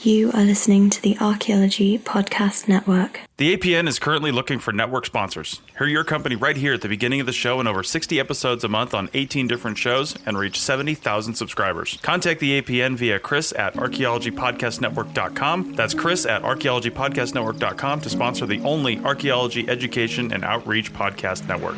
You are listening to the Archaeology Podcast Network. The APN is currently looking for network sponsors. Hear your company right here at the beginning of the show in over 60 episodes a month on 18 different shows and reach 70,000 subscribers. Contact the APN via Chris at archaeologypodcastnetwork.com. That's Chris at archaeologypodcastnetwork.com to sponsor the only archaeology education and outreach podcast network.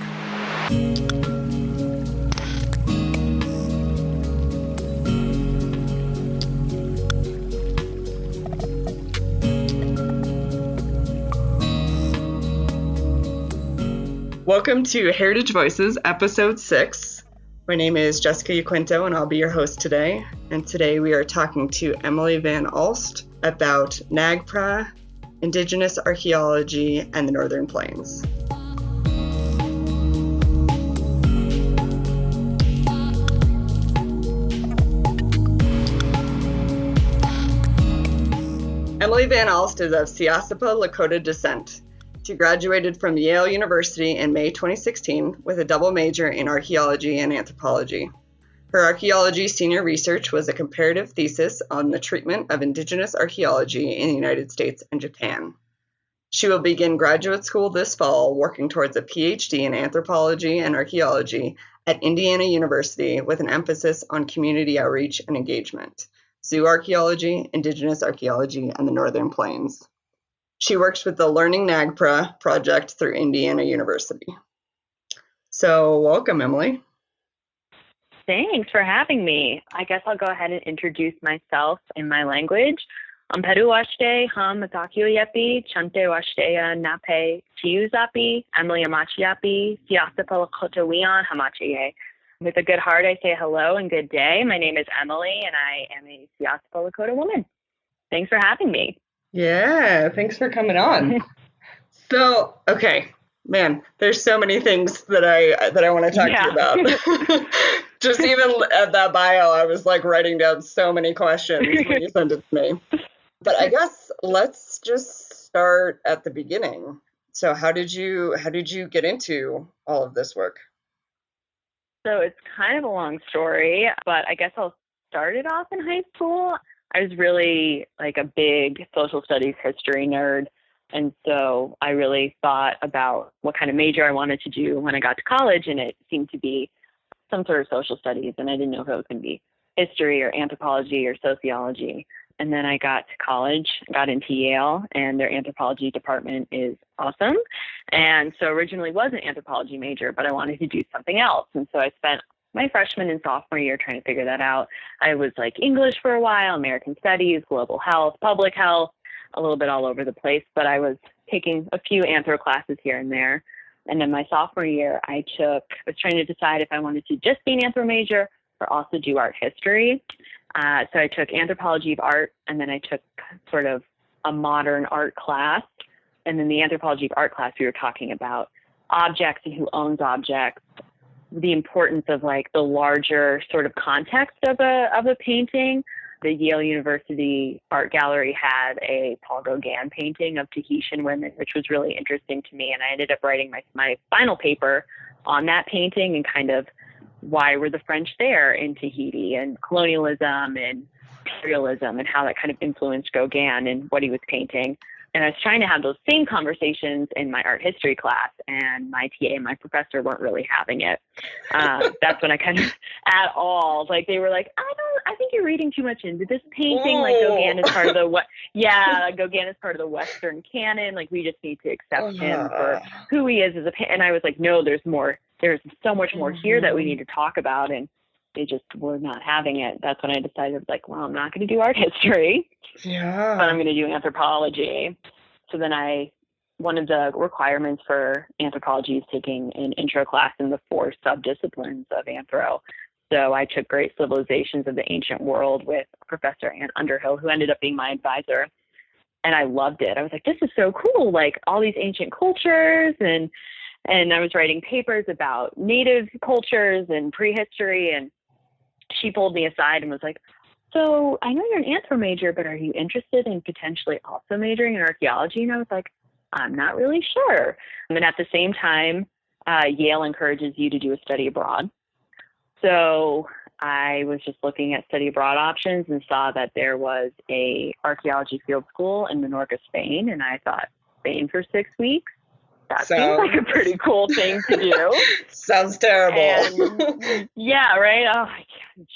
Welcome to Heritage Voices, Episode 6. My name is Jessica Yaquinto, and I'll be your host today. And today we are talking to Emily Van Alst about NAGPRA, Indigenous Archaeology, and the Northern Plains. Emily Van Alst is of Sihasapa Lakota descent. She graduated from Yale University in May 2016 with a double major in archaeology and anthropology. Her archaeology senior research was a comparative thesis on the treatment of Indigenous archaeology in the United States and Japan. She will begin graduate school this fall, working towards a PhD in anthropology and archaeology at Indiana University with an emphasis on community outreach and engagement, zooarchaeology, Indigenous archaeology, and the Northern Plains. She works with the Learning NAGPRA project through Indiana University. So welcome, Emily. Thanks for having me. I guess I'll go ahead and introduce myself in my language. Peru washte ham atakiyoyepi, chante washtea nape chiuzapi, Emily amachiapi, Sihasapa Lakota wian hamachiye. With a good heart, I say hello and good day. My name is Emily, and I am a Sihasapa Lakota woman. Thanks for having me. Yeah, thanks for coming on. So, okay, man, there's so many things that I want to talk to you about. Just even at that bio, I was like writing down so many questions when you sent it to me. But I guess let's just start at the beginning. So, how did you get into all of this work? So it's kind of a long story, but I guess I'll start it off in high school. I was really like a big social studies history nerd. And so I really thought about what kind of major I wanted to do when I got to college. And it seemed to be some sort of social studies. And I didn't know if it was going to be history or anthropology or sociology. And then I got to college, got into Yale, and their anthropology department is awesome. And so originally was an anthropology major, but I wanted to do something else. And so I spent my freshman and sophomore year trying to figure that out. I was like English for a while, American studies, global health, public health, a little bit all over the place, but I was taking a few anthro classes here and there. And then my sophomore year, I was trying to decide if I wanted to just be an anthro major or also do art history. So I took anthropology of art, and then I took sort of a modern art class. And then the anthropology of art class, we were talking about objects and who owns objects, the importance of like the larger sort of context of a painting. The Yale University Art Gallery had a Paul Gauguin painting of Tahitian women, which was really interesting to me. And I ended up writing my final paper on that painting and kind of why were the French there in Tahiti and colonialism and imperialism and how that kind of influenced Gauguin and what he was painting. And I was trying to have those same conversations in my art history class, and my TA and my professor weren't really having it. That's when I kind of, at all, like they were like, I think you're reading too much into this painting. Like Gauguin is part of Gauguin is part of the Western canon. Like we just need to accept him for who he is as a and I was like, no, there's more. There's so much more here that we need to talk about. And they just were not having it. That's when I decided, like, well, I'm not going to do art history, but I'm going to do anthropology. So then one of the requirements for anthropology is taking an intro class in the 4 subdisciplines of anthro. So I took Great Civilizations of the Ancient World with Professor Ann Underhill, who ended up being my advisor. And I loved it. I was like, this is so cool. Like all these ancient cultures, and I was writing papers about native cultures and prehistory, and she pulled me aside and was like, so I know you're an anthro major, but are you interested in potentially also majoring in archaeology? And I was like, I'm not really sure. And then at the same time, Yale encourages you to do a study abroad. So I was just looking at study abroad options and saw that there was a archaeology field school in Menorca, Spain. And I thought, Spain for 6 weeks? That seems like a pretty cool thing to do. Sounds terrible. And, yeah, right? Oh,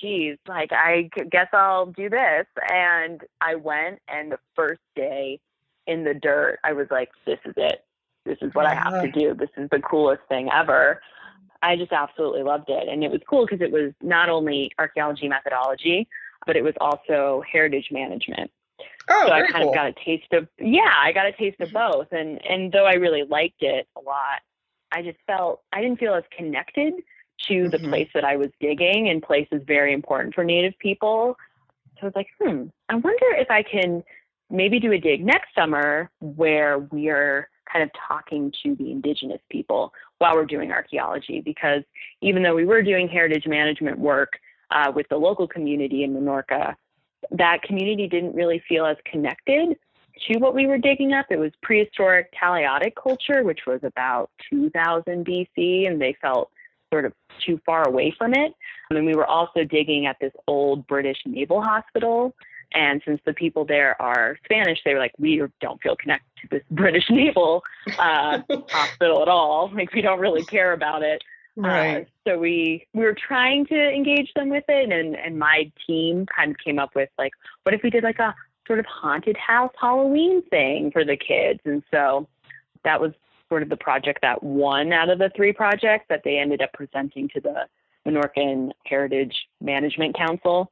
geez. Like, I guess I'll do this. And I went, and the first day in the dirt, I was like, this is it. This is what I have to do. This is the coolest thing ever. I just absolutely loved it. And it was cool because it was not only archaeology methodology, but it was also heritage management. Oh, so I kind cool. of got a taste of, I got a taste of both. And though I really liked it a lot, I didn't feel as connected to the place that I was digging, and place is very important for Native people. So I was like, I wonder if I can maybe do a dig next summer where we're kind of talking to the Indigenous people while we're doing archaeology, because even though we were doing heritage management work with the local community in Menorca, that community didn't really feel as connected to what we were digging up. It was prehistoric Talaiotic culture, which was about 2000 BC, and they felt sort of too far away from it. And we were also digging at this old British naval hospital. And since the people there are Spanish, they were like, we don't feel connected to this British naval hospital at all. Like, we don't really care about it. Right. So we were trying to engage them with it. And my team kind of came up with, like, what if we did like a sort of haunted house Halloween thing for the kids? And so that was sort of the project that won out of the 3 projects that they ended up presenting to the Menorcan Heritage Management Council.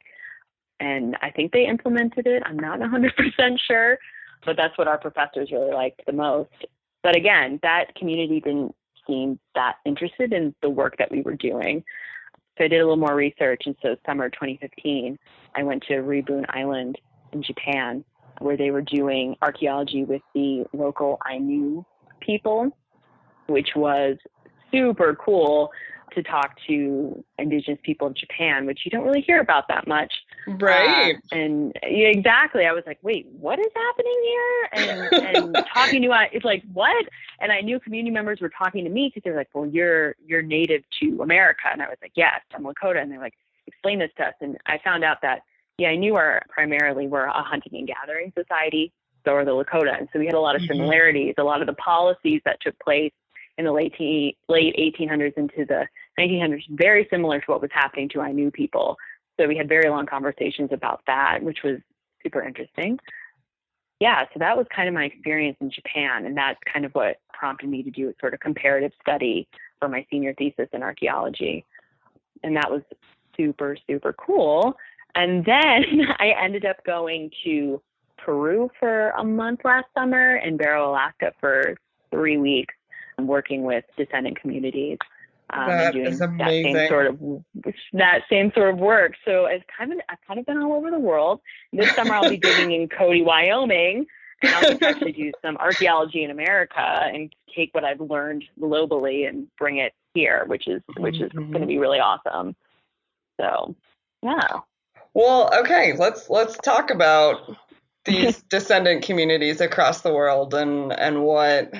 And I think they implemented it. I'm not 100% sure, but that's what our professors really liked the most. But again, that community didn't seem that interested in the work that we were doing. So I did a little more research. And so summer 2015, I went to Ribun Island in Japan, where they were doing archaeology with the local Ainu people, which was super cool to talk to Indigenous people of Japan, which you don't really hear about that much. Right. And yeah, exactly. I was like, wait, what is happening here? And talking to, it's like, what? And I knew community members were talking to me because they're like, well, you're native to America. And I was like, yes, I'm Lakota. And they're like, explain this to us. And I found out that, I knew primarily we're a hunting and gathering society. So are the Lakota. And so we had a lot of similarities. A lot of the policies that took place in the late 1800s into the 1900s, very similar to what was happening to Ainu people. So we had very long conversations about that, which was super interesting. Yeah, so that was kind of my experience in Japan, and that's kind of what prompted me to do a sort of comparative study for my senior thesis in archaeology. And that was super, super cool. And then I ended up going to Peru for a month last summer and Barrow, Alaska for 3 weeks, working with descendant communities. That is amazing. That same sort of work. So I've kind of been all over the world. This summer I'll be digging in Cody, Wyoming, and I'll get to actually do some archaeology in America and take what I've learned globally and bring it here, which is going to be really awesome. So, yeah. Well, okay, let's talk about these descendant communities across the world and what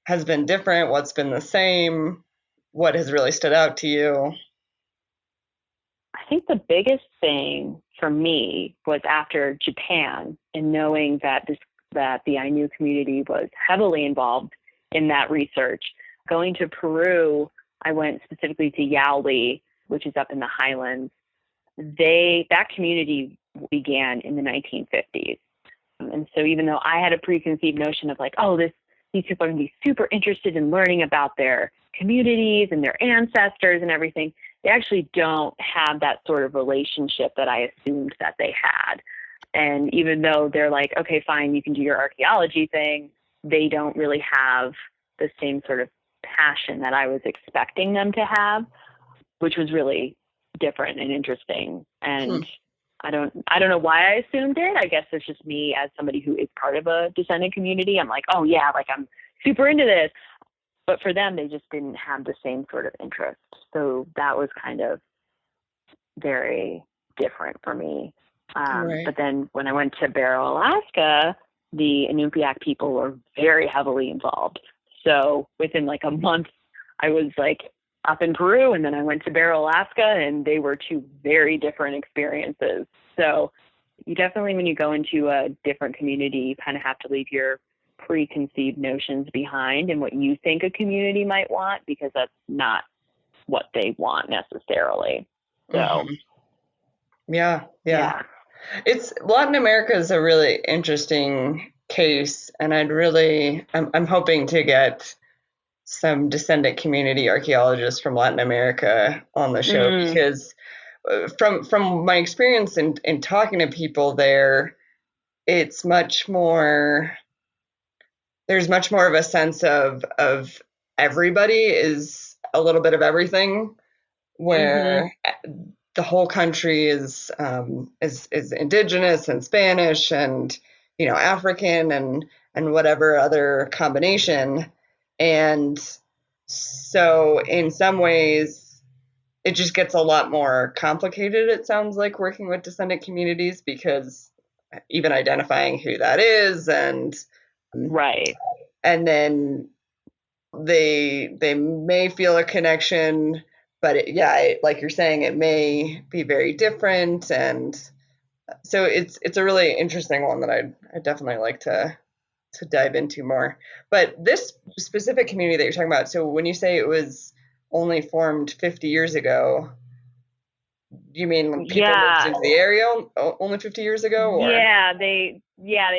has been different, what's been the same, what has really stood out to you. I think the biggest thing for me was after Japan and knowing that the Ainu community was heavily involved in that research. Going to Peru, I went specifically to Yauli, which is up in the highlands. That community began in the 1950s. And so even though I had a preconceived notion of like, these people are going to be super interested in learning about their communities and their ancestors and everything, they actually don't have that sort of relationship that I assumed that they had. And even though they're like, okay, fine, you can do your archaeology thing, they don't really have the same sort of passion that I was expecting them to have, which was really different and interesting. And I don't know why I assumed it. I guess it's just me as somebody who is part of a descendant community. I'm like, oh yeah, like I'm super into this. But for them, they just didn't have the same sort of interest. So that was kind of very different for me. Right. But then when I went to Barrow, Alaska, the Inupiaq people were very heavily involved. So within like a month, I was like up in Peru, and then I went to Barrow, Alaska, and they were two very different experiences. So you definitely, when you go into a different community, you kind of have to leave your preconceived notions behind and what you think a community might want, because that's not what they want necessarily. So yeah. It's Latin America is a really interesting case, and I'm hoping to get some descendant community archaeologists from Latin America on the show, because from my experience in talking to people there, it's much more, there's much more of a sense of everybody is a little bit of everything, where the whole country is indigenous and Spanish and African and whatever other combination. And so in some ways it just gets a lot more complicated, it sounds like, working with descendant communities, because even identifying who that is, and then they may feel a connection, but like you're saying, it may be very different. And so it's a really interesting one that I'd definitely like to dive into more. But this specific community that you're talking about, so when you say it was only formed 50 years ago, you mean people moved into the area only 50 years ago? Or? They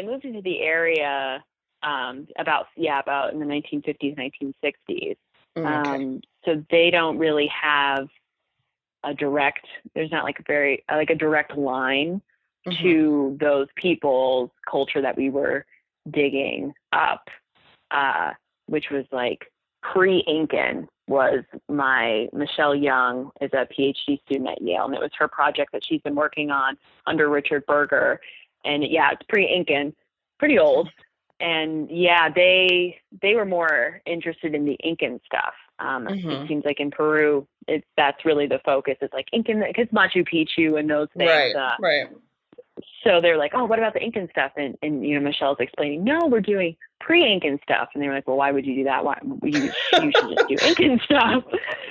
moved into the area about in the 1950s, 1960s. So they don't really have there's not like a direct line to those people's culture that we were digging up, which was like pre-Incan. Was Michelle Young is a PhD student at Yale, and it was her project that she's been working on under Richard Berger. And it's pre-Incan, pretty old. And they were more interested in the Incan stuff. It seems like in Peru, that's really the focus. It's like Incan, because Machu Picchu and those things. Right. So they're like, oh, what about the Incan stuff? And Michelle's explaining, no, we're doing pre-Incan stuff. And they were like, well, why would you do that? Why you should just do Incan stuff?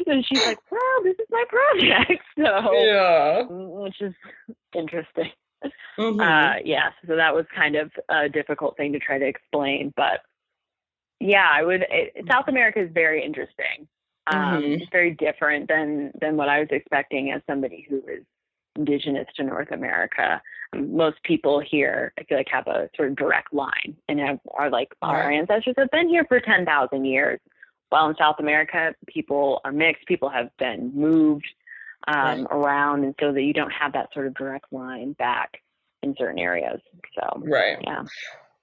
And she's like, well, this is my project. So, which is interesting. So that was kind of a difficult thing to try to explain. But South America is very interesting. It's very different than what I was expecting as somebody who is indigenous to North America. Most people here, I feel like, have a sort of direct line and are like, our ancestors have been here for 10,000 years. While in South America, people are mixed. People have been moved around, and so that you don't have that sort of direct line back in certain areas. So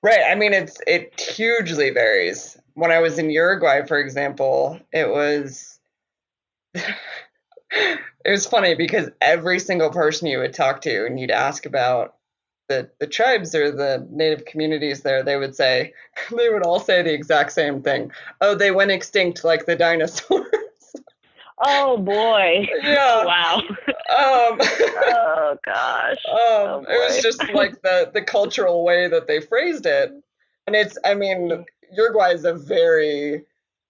Right. I mean, it hugely varies. When I was in Uruguay, for example, it was funny, because every single person you would talk to and you'd ask about the tribes or the native communities there, they would all say the exact same thing. Oh, they went extinct like the dinosaurs. Oh boy. Yeah. Wow. Oh gosh. It was just like the cultural way that they phrased it. And Uruguay is a very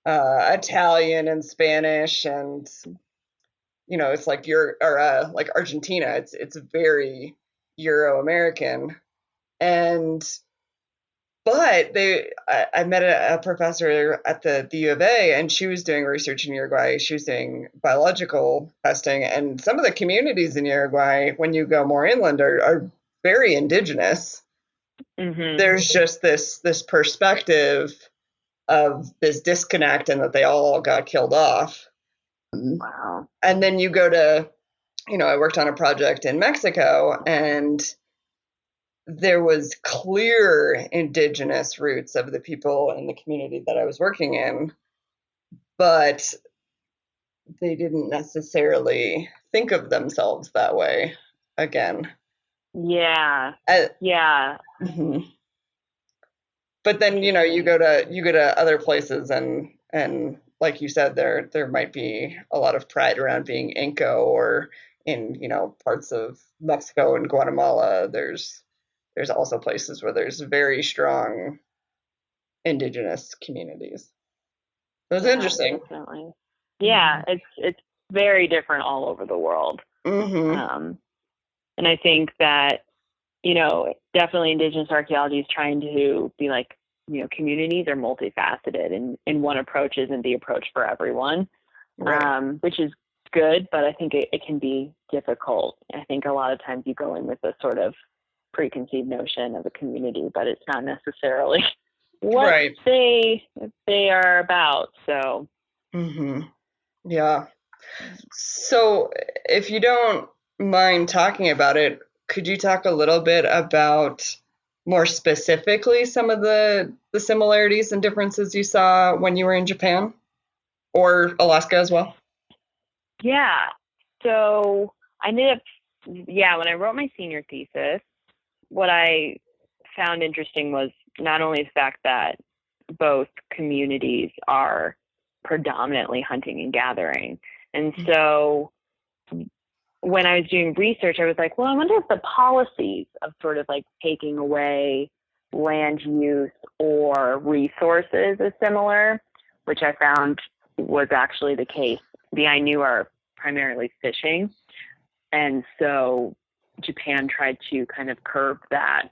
Italian and Spanish, and it's like like Argentina. It's very Euro-American. But I met a professor at the U of A, and she was doing research in Uruguay. She was doing biological testing, and some of the communities in Uruguay, when you go more inland, are very indigenous. There's just this perspective of this disconnect, and that they all got killed off. Wow. And then you go to, I worked on a project in Mexico, and there was clear indigenous roots of the people in the community that I was working in, but they didn't necessarily think of themselves that way again. Yeah. But then, you go to other places, and like you said, there might be a lot of pride around being Inca, or in, parts of Mexico and Guatemala, there's also places where there's very strong indigenous communities. It was interesting. Definitely. Yeah, it's very different all over the world. Mm-hmm. And I think that, definitely Indigenous archaeology is trying to be like, communities are multifaceted, and one approach isn't the approach for everyone, Right. which is good, but I think it can be difficult. I think a lot of times you go in with a sort of preconceived notion of a community, but it's not necessarily what Right. they are about. So, Mm-hmm. Yeah. So, if you don't mind talking about it, could you talk a little bit about more specifically some of the similarities and differences you saw when you were in Japan or Alaska as well? yeah. So I ended up, when I wrote my senior thesis, what I found interesting was not only the fact that both communities are predominantly hunting and gathering. And so when I was doing research, I was like, well, I wonder if the policies of sort of like taking away land use or resources is similar, which I found was actually the case. The Ainu are primarily fishing. And so Japan tried to kind of curb that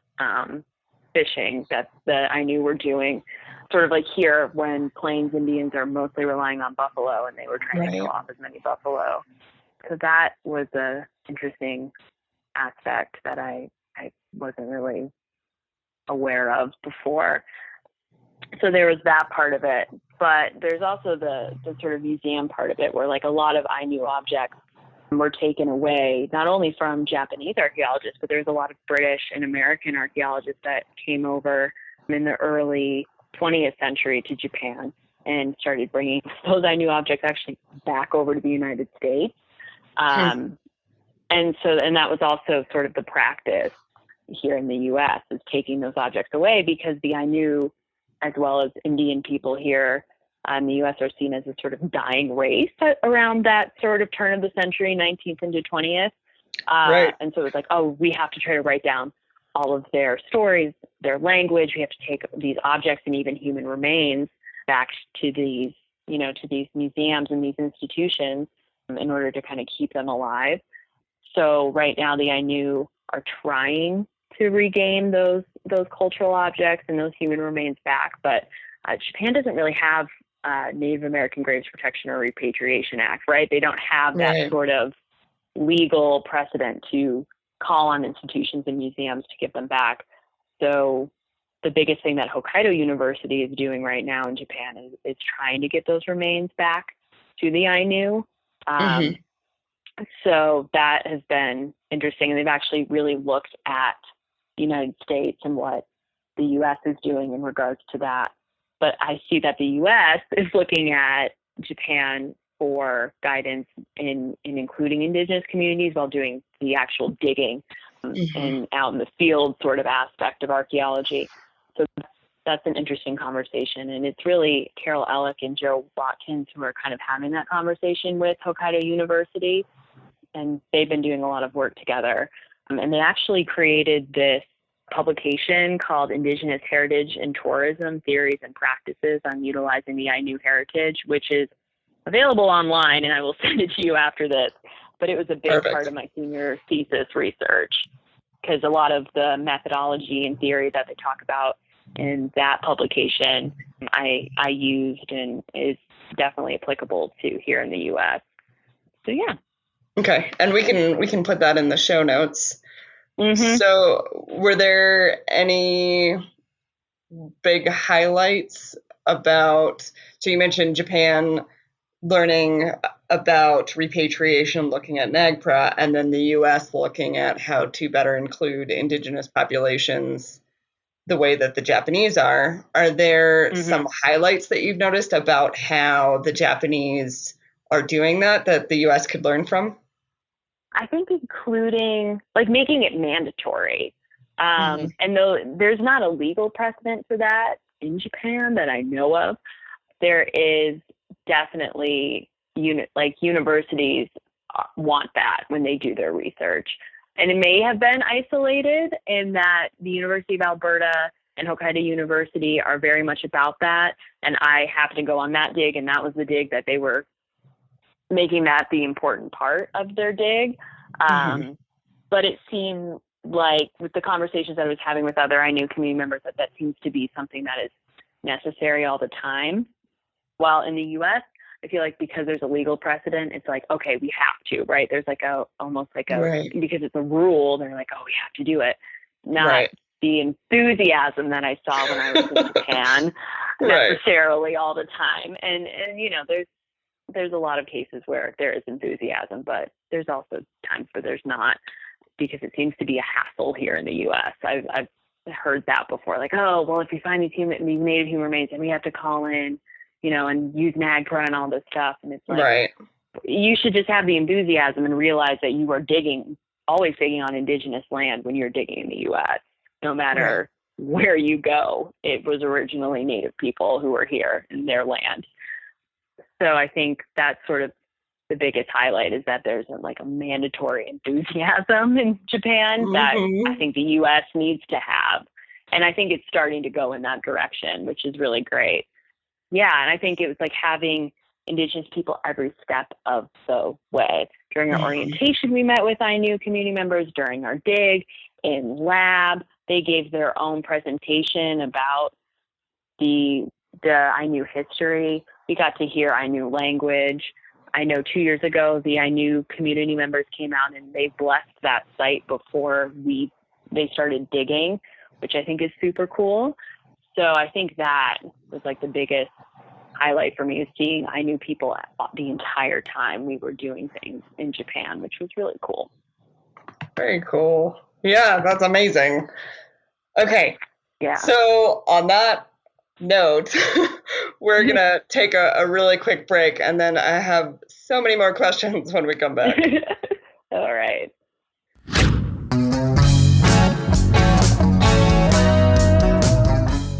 fishing that the Ainu were doing. Sort of like here when Plains Indians are mostly relying on buffalo, and they were trying to kill off as many buffalo. So that was a interesting aspect that I wasn't really aware of before. So there was that part of it, but there's also the sort of museum part of it, where like a lot of Ainu objects were taken away, not only from Japanese archaeologists, but there's a lot of British and American archaeologists that came over in the early 20th century to Japan and started bringing those Ainu objects actually back over to the United States. And that was also sort of the practice here in the U.S. is taking those objects away, because the Ainu, as well as Indian people here in the U.S., are seen as a sort of dying race around that sort of turn of the century, 19th into 20th. Right. And so it was like, oh, we have to try to write down all of their stories, their language. We have to take these objects and even human remains back to these, to these museums and these institutions in order to kind of keep them alive. So right now the Ainu are trying to regain those cultural objects and those human remains back, but Japan doesn't really have Native American Graves Protection or Repatriation Act, right? They don't have that sort of legal precedent to call on institutions and museums to give them back. So the biggest thing that Hokkaido University is doing right now in Japan is trying to get those remains back to the Ainu. So that has been interesting. And they've actually really looked at the United States and what the U.S. is doing in regards to that. But I see that the U.S. is looking at Japan for guidance in including indigenous communities while doing the actual digging and out in the field sort of aspect of archaeology. So that's an interesting conversation. And it's really Carol Ellick and Joe Watkins who are kind of having that conversation with Hokkaido University. And they've been doing a lot of work together. And they actually created this publication called Indigenous Heritage and Tourism Theories and Practices on Utilizing the Ainu Heritage, which is available online, and I will send it to you after this. But it was a big part of my senior thesis research, because a lot of the methodology and theory that they talk about in that publication I used and is definitely applicable to here in the U.S. So yeah. Okay, and we can put that in the show notes. So were there any big highlights about, so you mentioned Japan learning about repatriation, looking at NAGPRA, and then the U.S. looking at how to better include indigenous populations the way that the Japanese are. Are there some highlights that you've noticed about how the Japanese are doing that the U.S. could learn from? I think including, like, making it mandatory. And though there's not a legal precedent for that in Japan that I know of, there is definitely, universities want that when they do their research. And it may have been isolated in that the University of Alberta and Hokkaido University are very much about that. And I happened to go on that dig, and that was the dig that they were making that the important part of their dig. But it seemed like with the conversations I was having with other Ainu community members that seems to be something that is necessary all the time. While in the U.S., I feel like because there's a legal precedent, it's like, okay, we have to, right? There's like almost like because it's a rule, they're like, oh, we have to do it. Not the enthusiasm that I saw when I was in Japan necessarily all the time. And there's a lot of cases where there is enthusiasm, but there's also times where there's not, because it seems to be a hassle here in the U.S. I've heard that before, like, oh, well, if you find these native human remains, then we have to call in, and use NAGPRA and all this stuff. And it's like, you should just have the enthusiasm and realize that you are always digging on indigenous land when you're digging in the U.S. No matter where you go, it was originally native people who were here in their land. So I think that's sort of the biggest highlight, is that there's a mandatory enthusiasm in Japan that I think the U.S. needs to have. And I think it's starting to go in that direction, which is really great. Yeah, and I think it was like having Indigenous people every step of the way. During our orientation, we met with Ainu community members. During our dig, in lab, they gave their own presentation about the Ainu history. We got to hear Ainu language. I know 2 years ago, the Ainu community members came out and they blessed that site before they started digging, which I think is super cool. So I think that was like the biggest highlight for me, is seeing Ainu people the entire time we were doing things in Japan, which was really cool. Very cool. Yeah, that's amazing. Okay. Yeah. So on that note, we're going to take a really quick break, and then I have so many more questions when we come back. All right.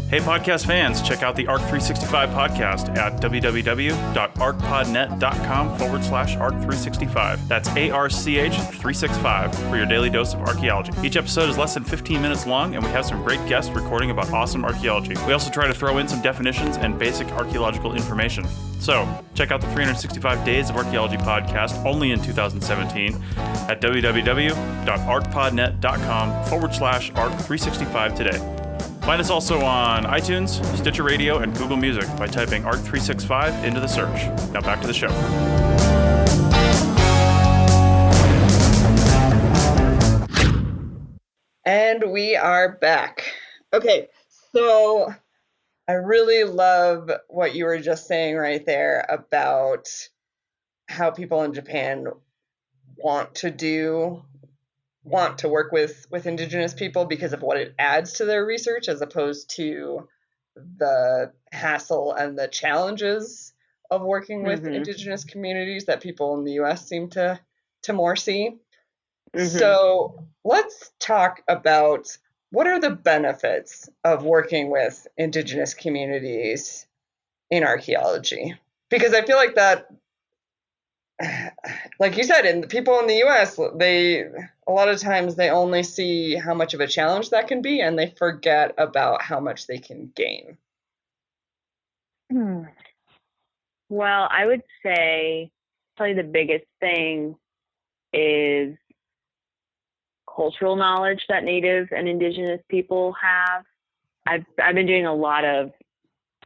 Hey, podcast fans, check out the ARC365 podcast at www.arcpodnet.com/ARC365. That's ARCH365 for your daily dose of archaeology. Each episode is less than 15 minutes long, and we have some great guests recording about awesome archaeology. We also try to throw in some definitions and basic archaeological information. So, check out the 365 Days of Archaeology podcast, only in 2017, at www.arcpodnet.com/ARC365 today. Find us also on iTunes, Stitcher Radio, and Google Music by typing ARC365 into the search. Now back to the show. And we are back. Okay, so I really love what you were just saying right there about how people in Japan want to work with Indigenous people because of what it adds to their research, as opposed to the hassle and the challenges of working with Indigenous communities that people in the U.S. seem to more see. So let's talk about, what are the benefits of working with Indigenous communities in archaeology? Because I feel like that, like you said, and people in the U.S., a lot of times they only see how much of a challenge that can be, and they forget about how much they can gain. Well, I would say probably the biggest thing is cultural knowledge that Native and Indigenous people have. I've been doing a lot of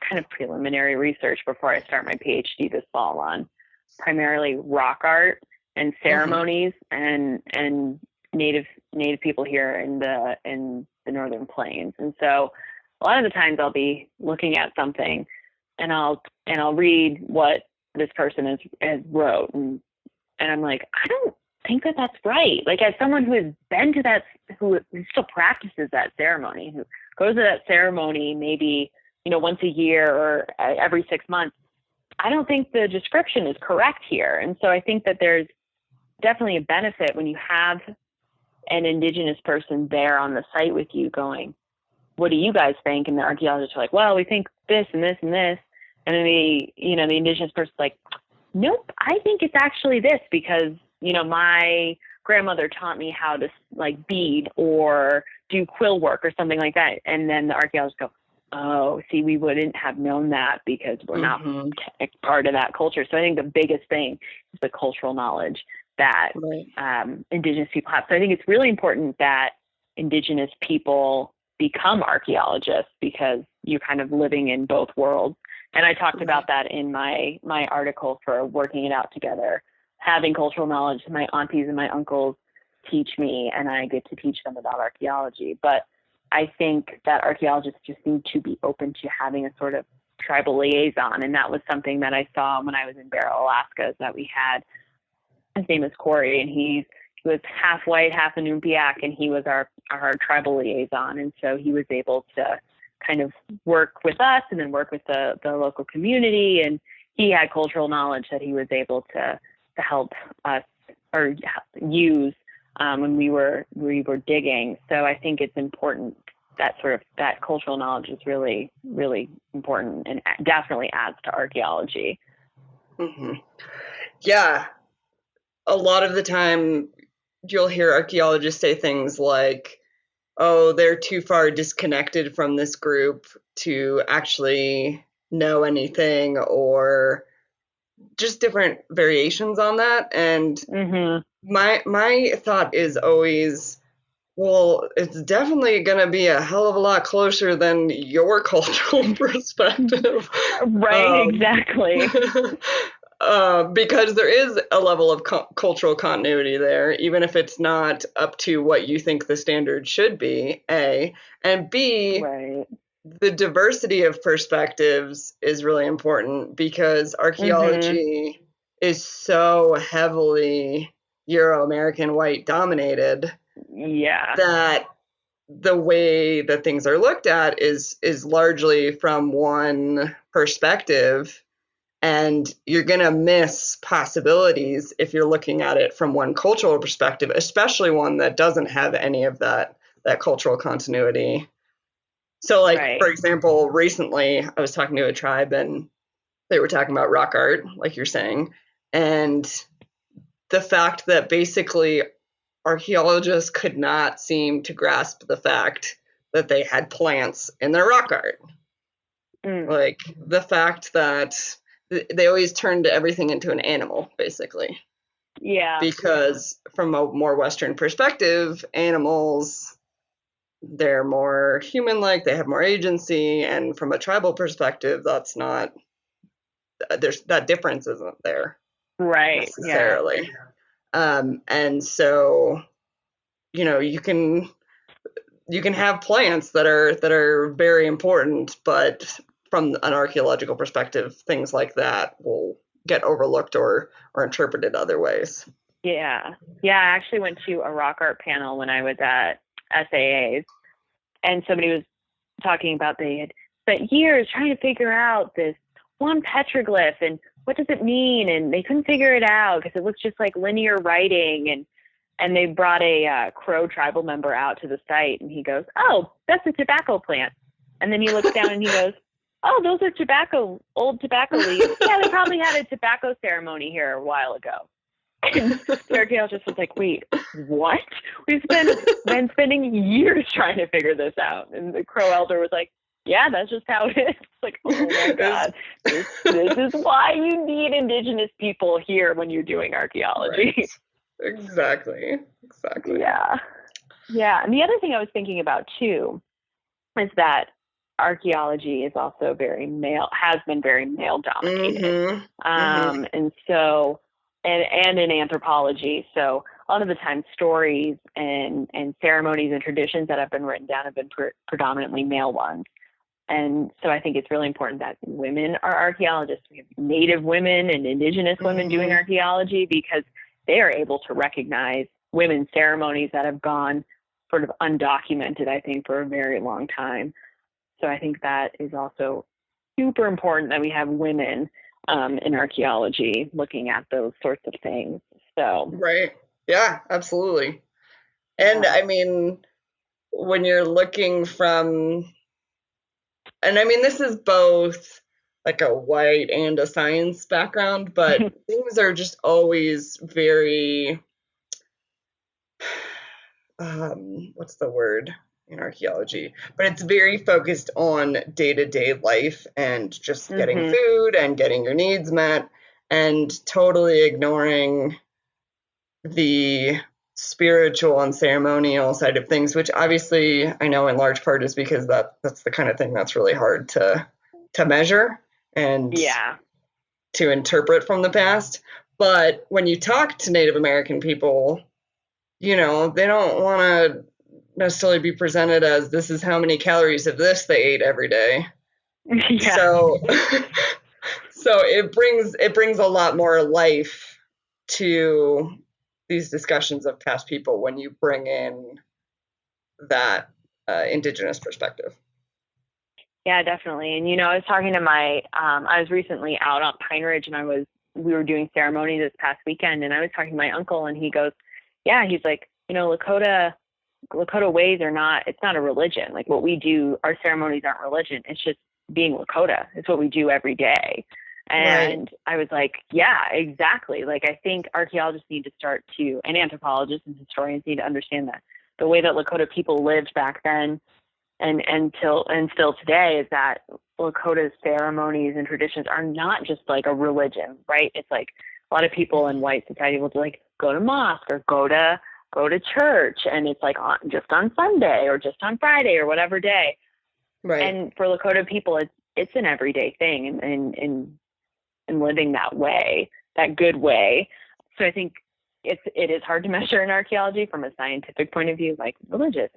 kind of preliminary research before I start my PhD this fall on primarily rock art and ceremonies and native people here in the Northern Plains. And so a lot of the times I'll be looking at something and I'll read what this person has wrote, and I'm like, I don't think that's right. Like, as someone who has been to that, who still practices that ceremony, who goes to that ceremony maybe once a year or every 6 months, I don't think the description is correct here. And so I think that there's definitely a benefit when you have an Indigenous person there on the site with you going, what do you guys think? And the archaeologists are like, well, we think this and this and this. And then the Indigenous person's like, nope, I think it's actually this because, my grandmother taught me how to bead or do quill work or something like that. And then the archaeologists go, oh, see, we wouldn't have known that because we're not part of that culture. So I think the biggest thing is the cultural knowledge that Indigenous people have. So I think it's really important that Indigenous people become archaeologists because you're kind of living in both worlds. And I talked about that in my article for Working It Out Together. Having cultural knowledge, my aunties and my uncles teach me, and I get to teach them about archaeology. But I think that archaeologists just need to be open to having a sort of tribal liaison. And that was something that I saw when I was in Barrow, Alaska, is that we had, his name is Corey, and he was half white, half Inupiaq, and he was our tribal liaison. And so he was able to kind of work with us and then work with the local community. And he had cultural knowledge that he was able to help us or use when we were digging. So I think it's important that that cultural knowledge is really, really important and definitely adds to archaeology. Mm-hmm. Yeah. A lot of the time you'll hear archaeologists say things like, oh, they're too far disconnected from this group to actually know anything, or just different variations on that. And my thought is always, well, it's definitely going to be a hell of a lot closer than your cultural perspective. Right, exactly. Because there is a level of cultural continuity there, even if it's not up to what you think the standard should be, A. And B, the diversity of perspectives is really important because archaeology is so heavily Euro-American white dominated that the way that things are looked at is largely from one perspective, and you're going to miss possibilities if you're looking at it from one cultural perspective, especially one that doesn't have any of that cultural continuity. So, like, for example, recently I was talking to a tribe and they were talking about rock art, like you're saying, and the fact that basically archaeologists could not seem to grasp the fact that they had plants in their rock art. Like, the fact that they always turned everything into an animal, basically. Yeah. Because from a more Western perspective, animals, they're more human-like, they have more agency, and from a tribal perspective, that's not, that difference isn't there. Right. Necessarily. Yeah. And so, you can have plants that are very important, but from an archaeological perspective, things like that will get overlooked or interpreted other ways. Yeah. Yeah, I actually went to a rock art panel when I was at SAA's, and somebody was talking about they had spent years trying to figure out this one petroglyph and what does it mean, and they couldn't figure it out because it looks just like linear writing, and they brought a Crow tribal member out to the site, and he goes, oh, that's a tobacco plant. And then he looks down and he goes, oh, those are old tobacco leaves. Yeah, they probably had a tobacco ceremony here a while ago. And the archaeologist was like, wait, what? We've been spending years trying to figure this out. And the Crow elder was like, yeah, that's just how it is. Like, oh my God, this is why you need Indigenous people here when you're doing archaeology. Right. Exactly. Yeah. Yeah. And the other thing I was thinking about too is that archaeology is also has been very male dominated. And so, and in anthropology. So a lot of the time stories and ceremonies and traditions that have been written down have been predominantly male ones. And so I think it's really important that women are archaeologists. We have Native women and Indigenous women doing archaeology because they are able to recognize women's ceremonies that have gone sort of undocumented, I think, for a very long time. So I think that is also super important that we have women in archaeology looking at those sorts of things. So right. Yeah, absolutely. And I mean, when you're looking from, and I mean, this is both like a white and a science background, but things are just always very, what's the word? in archaeology, but it's very focused on day-to-day life and just getting food and getting your needs met, and totally ignoring the spiritual and ceremonial side of things, which obviously I know in large part is because that's the kind of thing that's really hard to measure and to interpret from the past. But when you talk to Native American people, they don't want to necessarily be presented as this is how many calories of this they ate every day. Yeah. So it brings a lot more life to these discussions of past people when you bring in that Indigenous perspective. Yeah, definitely. And, I was talking to I was recently out on Pine Ridge, and we were doing ceremony this past weekend, and I was talking to my uncle, and he goes, yeah, he's like, Lakota ways it's not a religion. Like what we do, our ceremonies aren't religion. It's just being Lakota. It's what we do every day. And right. I was like, yeah, exactly. Like, I think archaeologists need to start to, and anthropologists and historians need to understand that the way that Lakota people lived back then and still today is that Lakota ceremonies and traditions are not just like a religion, right? It's like a lot of people in white society will like go to mosque or go to church, and it's like just on Sunday or just on Friday or whatever day. Right. And for Lakota people, it's an everyday thing and living that way, that good way. So I think it is hard to measure in archaeology from a scientific point of view, like religion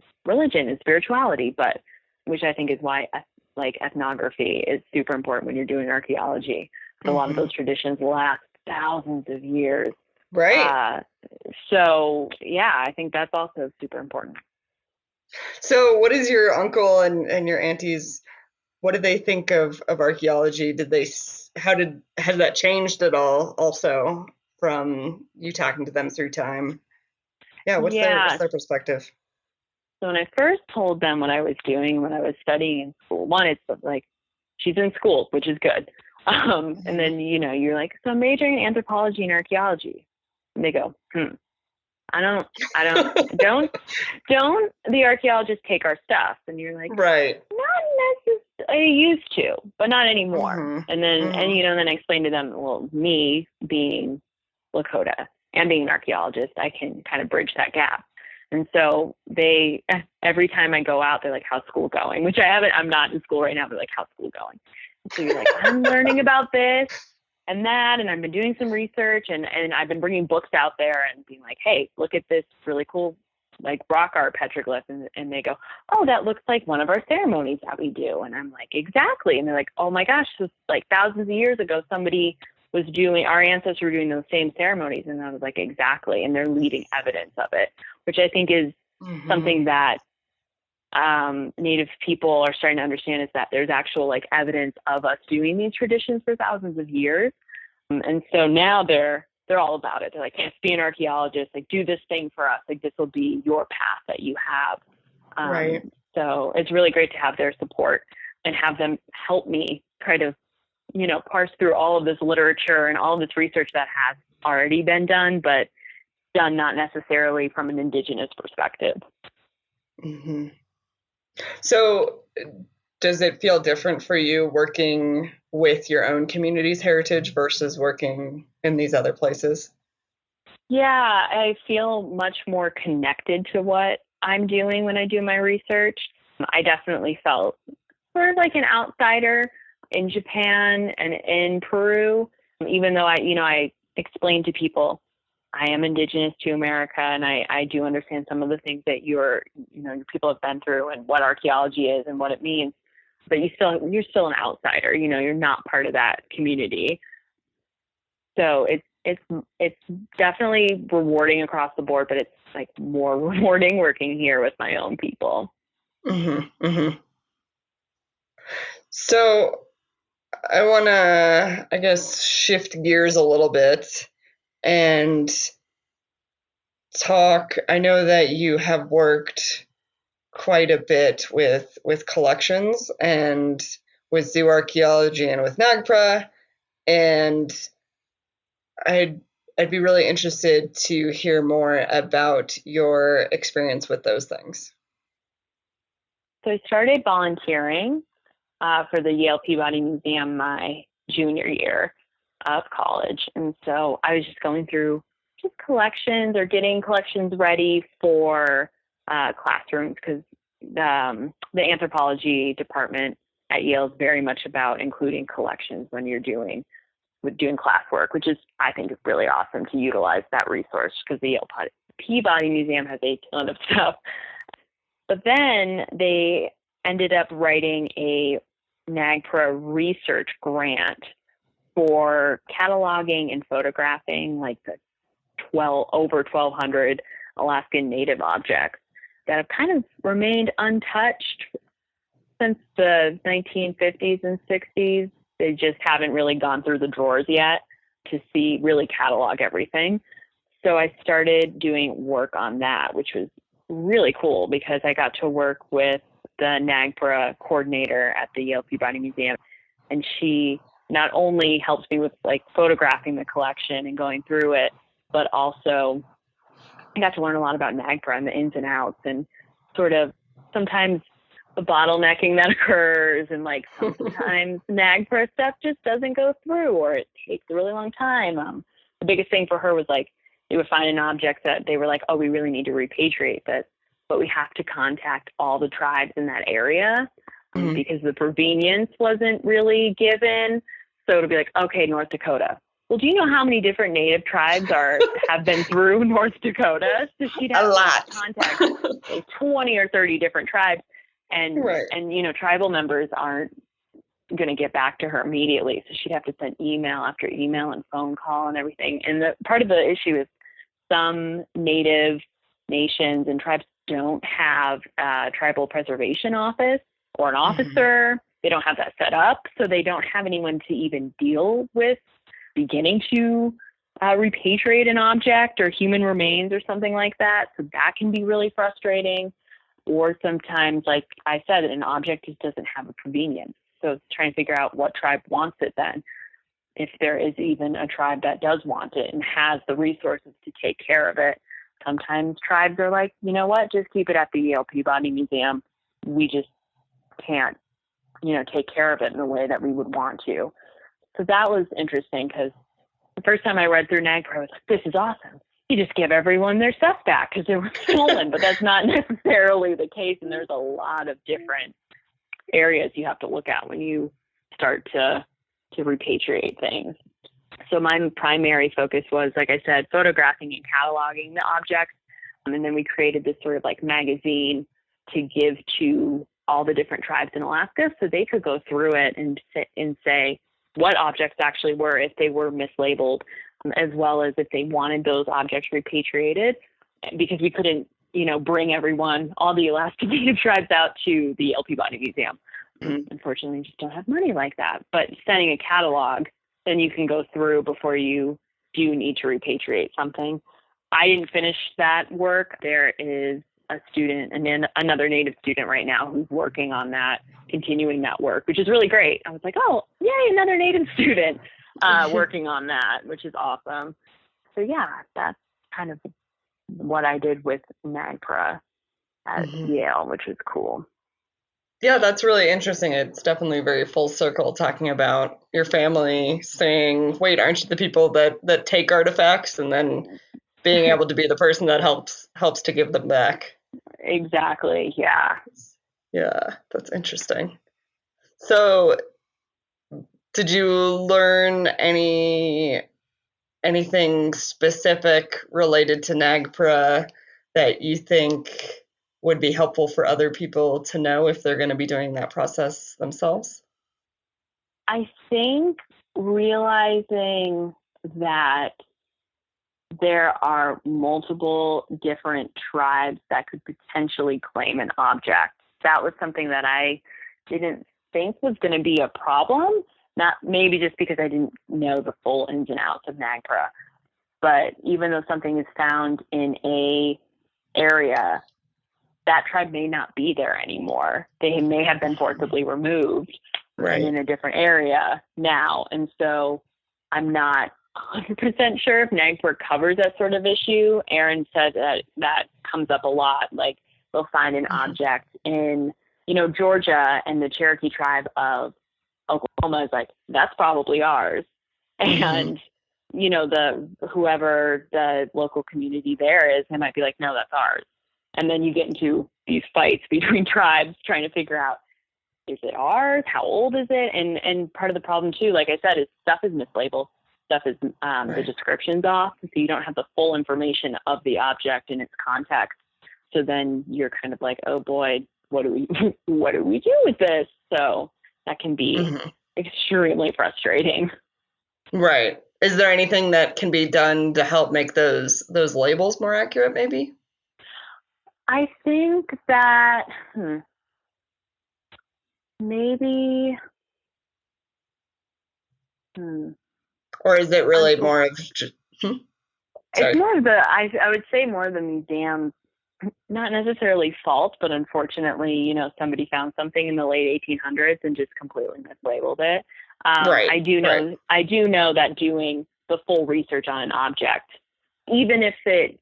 and spirituality, but which I think is why like ethnography is super important when you're doing archaeology. A lot of those traditions last thousands of years. Right. So yeah, I think that's also super important. So what is your uncle and your aunties, what do they think of archaeology? Has that changed at all also from you talking to them through time? Yeah, what's their perspective? So when I first told them what I was doing, when I was studying in school, one, it's like, she's in school, which is good. And then, you're like, so I'm majoring in anthropology and archaeology. And they go, don't the archaeologists take our stuff? And you're like, right. Not necessarily. I used to, but not anymore. And then, then I explained to them, well, me being Lakota and being an archaeologist, I can kind of bridge that gap. And so every time I go out, they're like, how's school going? Which I'm not in school right now, but like, how's school going? And so you're like, I'm learning about this and that, and I've been doing some research, and I've been bringing books out there and being like, hey, look at this really cool like rock art petroglyph, and they go, oh, that looks like one of our ceremonies that we do. And I'm like, exactly. And they're like, oh my gosh, this like thousands of years ago our ancestors were doing those same ceremonies. And I was like, exactly. And they're leaving evidence of it, which I think is something that Native people are starting to understand, is that there's actual like evidence of us doing these traditions for thousands of years. And so now they're all about it. They're like, yes, be an archaeologist, like do this thing for us. Like this will be your path that you have. Right. So it's really great to have their support and have them help me try to, parse through all of this literature and all of this research that has already been done, but done not necessarily from an Indigenous perspective. Mm-hmm. So does it feel different for you working with your own community's heritage versus working in these other places? Yeah, I feel much more connected to what I'm doing when I do my research. I definitely felt sort of like an outsider in Japan and in Peru, even though I explained to people I am Indigenous to America, and I do understand some of the things that your people have been through and what archaeology is and what it means. But you're still an outsider. You're not part of that community. So it's definitely rewarding across the board, but it's like more rewarding working here with my own people. Mm-hmm. Mm-hmm. So I want to, I guess, shift gears a little bit and talk. I know that you have worked quite a bit with collections and with zooarchaeology and with NAGPRA, and I'd be really interested to hear more about your experience with those things. So I started volunteering for the Yale Peabody Museum my junior year of college. And so I was just going through just collections or getting collections ready for classrooms, because the anthropology department at Yale is very much about including collections when you're doing classwork, which is, I think, is really awesome to utilize that resource, because the Yale Peabody Museum has a ton of stuff. But then they ended up writing a NAGPRA research grant for cataloging and photographing like the over 1,200 Alaskan Native objects that have kind of remained untouched since the 1950s and 60s. They just haven't really gone through the drawers yet to really catalog everything. So I started doing work on that, which was really cool because I got to work with the NAGPRA coordinator at the Yale Peabody Museum. And she not only helps me with like photographing the collection and going through it, but also I got to learn a lot about NAGPRA and the ins and outs, and sort of sometimes the bottlenecking that occurs, and like sometimes NAGPRA stuff just doesn't go through, or it takes a really long time. The biggest thing for her was like, they would find an object that they were like, oh, we really need to repatriate this, but we have to contact all the tribes in that area because the provenience wasn't really given. So it'll be like, okay, North Dakota. Well, do you know how many different Native tribes have been through North Dakota? So she'd have to contact like 20 or 30 different tribes. And, you know, tribal members aren't going to get back to her immediately. So she'd have to send email after email and phone call and everything. And part of the issue is some Native nations and tribes don't have a tribal preservation office or an officer. They don't have that set up. So they don't have anyone to even deal with beginning to repatriate an object or human remains or something like that. So that can be really frustrating. Or sometimes, like I said, an object just doesn't have a provenience. So trying to figure out what tribe wants it then, if there is even a tribe that does want it and has the resources to take care of it. Sometimes tribes are like, you know what, just keep it at the Yale Peabody Museum. We just can't, you know, take care of it in the way that we would want to. So that was interesting, because the first time I read through NAGPRA, I was like, this is awesome. You just give everyone their stuff back because they were stolen, but that's not necessarily the case. And there's a lot of different areas you have to look at when you start to repatriate things. So my primary focus was, like I said, photographing and cataloging the objects. And then we created this sort of like magazine to give to all the different tribes in Alaska so they could go through it and say what objects actually were, if they were mislabeled, as well as if they wanted those objects repatriated, because we couldn't, you know, bring all the Alaska Native tribes out to the Yale Peabody Museum. Unfortunately, we just don't have money like that. But sending a catalog, then you can go through before you do need to repatriate something. I didn't finish that work. There is a student and then another Native student right now who's working on that, continuing that work, which is really great. I was like, oh, yay, another Native student working on that, which is awesome. So yeah, that's kind of what I did with NAGPRA at Yale, which is cool. Yeah, that's really interesting. It's definitely very full circle, talking about your family saying, wait, aren't you the people that take artifacts, and then being able to be the person that helps to give them back. Exactly. Yeah. Yeah, that's interesting. So did you learn anything specific related to NAGPRA that you think would be helpful for other people to know if they're going to be doing that process themselves? I think realizing that there are multiple different tribes that could potentially claim an object. That was something that I didn't think was going to be a problem, not maybe just because I didn't know the full ins and outs of NAGPRA. But even though something is found in a area, that tribe may not be there anymore. They may have been forcibly removed and in a different area now. And so I'm not 100% sure if NAGPRA covers that sort of issue. Aaron said that comes up a lot. Like they'll find an object in Georgia and the Cherokee tribe of Oklahoma is like, that's probably ours. And, whoever the local community there is, they might be like, no, that's ours. And then you get into these fights between tribes trying to figure out, is it ours? How old is it? And part of the problem too, like I said, is stuff is mislabeled. Stuff is the description's off. So you don't have the full information of the object in its context. So then you're kind of like, oh boy, what do we do with this? So that can be extremely frustrating. Right. Is there anything that can be done to help make those labels more accurate, maybe? I think that maybe. Or is it really more of just, It's more of I would say more of the museum's, not necessarily fault, but unfortunately, somebody found something in the late 1800s and just completely mislabeled it. I do know that doing the full research on an object, even if it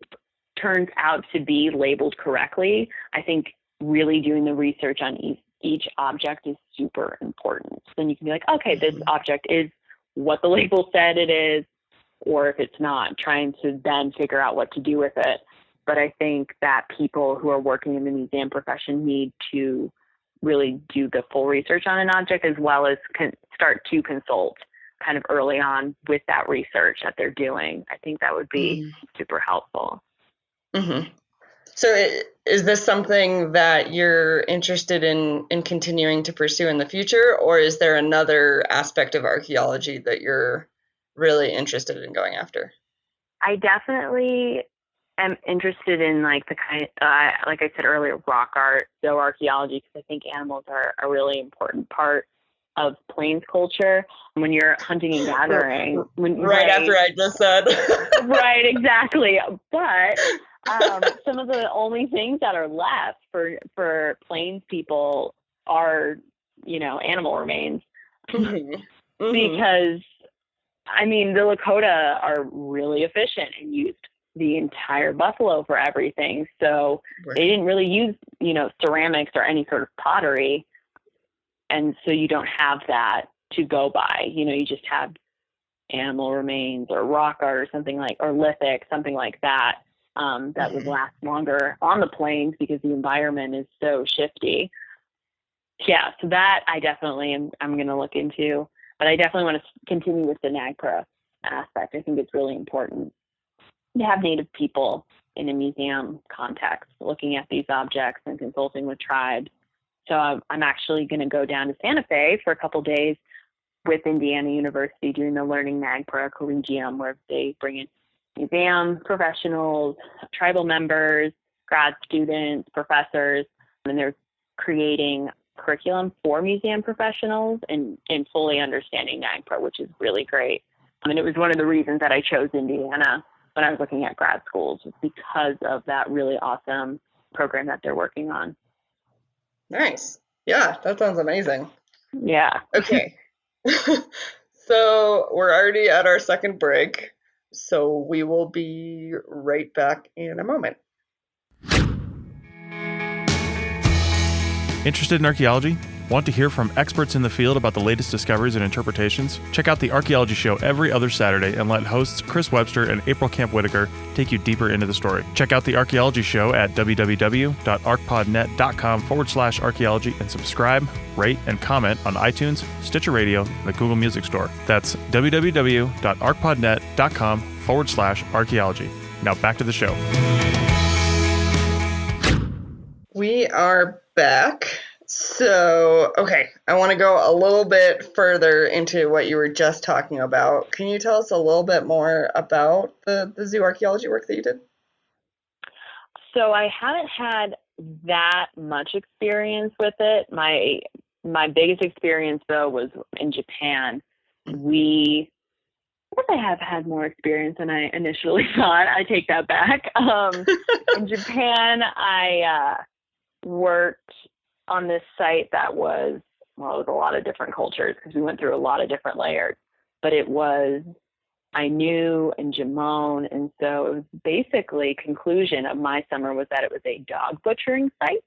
turns out to be labeled correctly, I think really doing the research on each object is super important. So then you can be like, okay, this object is what the label said it is, or if it's not, trying to then figure out what to do with it. But I think that people who are working in the museum profession need to really do the full research on an object, as well as start to consult kind of early on with that research that they're doing. I think that would be super helpful. So is this something that you're interested in continuing to pursue in the future, or is there another aspect of archaeology that you're really interested in going after? I definitely am interested in like the kind, like I said earlier, rock art, zooarchaeology, because I think animals are a really important part of Plains culture. When you're hunting and gathering, after I just said, right, exactly. But some of the only things that are left for Plains people are, animal remains, because the Lakota are really efficient and used the entire buffalo for everything. So they didn't really use, ceramics or any sort of pottery. And so you don't have that to go by. You just have animal remains or rock art or something or lithic, something like that, that would last longer on the plains because the environment is so shifty. Yeah, so that I definitely I'm going to look into. But I definitely want to continue with the NAGPRA aspect. I think it's really important to have Native people in a museum context looking at these objects and consulting with tribes. So I'm actually going to go down to Santa Fe for a couple days with Indiana University doing the Learning NAGPRA Collegium, where they bring in museum professionals, tribal members, grad students, professors, and they're creating curriculum for museum professionals and fully understanding NAGPRA, which is really great. It was one of the reasons that I chose Indiana when I was looking at grad schools, was because of that really awesome program that they're working on. Nice. Yeah, that sounds amazing. Yeah. Okay. So we're already at our second break, so we will be right back in a moment. Interested in archaeology? Want to hear from experts in the field about the latest discoveries and interpretations? Check out the Archaeology Show every other Saturday and let hosts Chris Webster and April Camp Whitaker take you deeper into the story. Check out the Archaeology Show at www.archpodnet.com/archaeology and subscribe, rate, and comment on iTunes, Stitcher Radio, and the Google Music Store. That's www.archpodnet.com/archaeology. Now back to the show. We are back. So, okay, I want to go a little bit further into what you were just talking about. Can you tell us a little bit more about the zooarchaeology work that you did? So I haven't had that much experience with it. My biggest experience, though, was in Japan. I have had more experience than I initially thought. I take that back. In Japan, I worked on this site that was a lot of different cultures because we went through a lot of different layers. But it was Ainu and Jamon, and so it was basically conclusion of my summer was that it was a dog butchering site.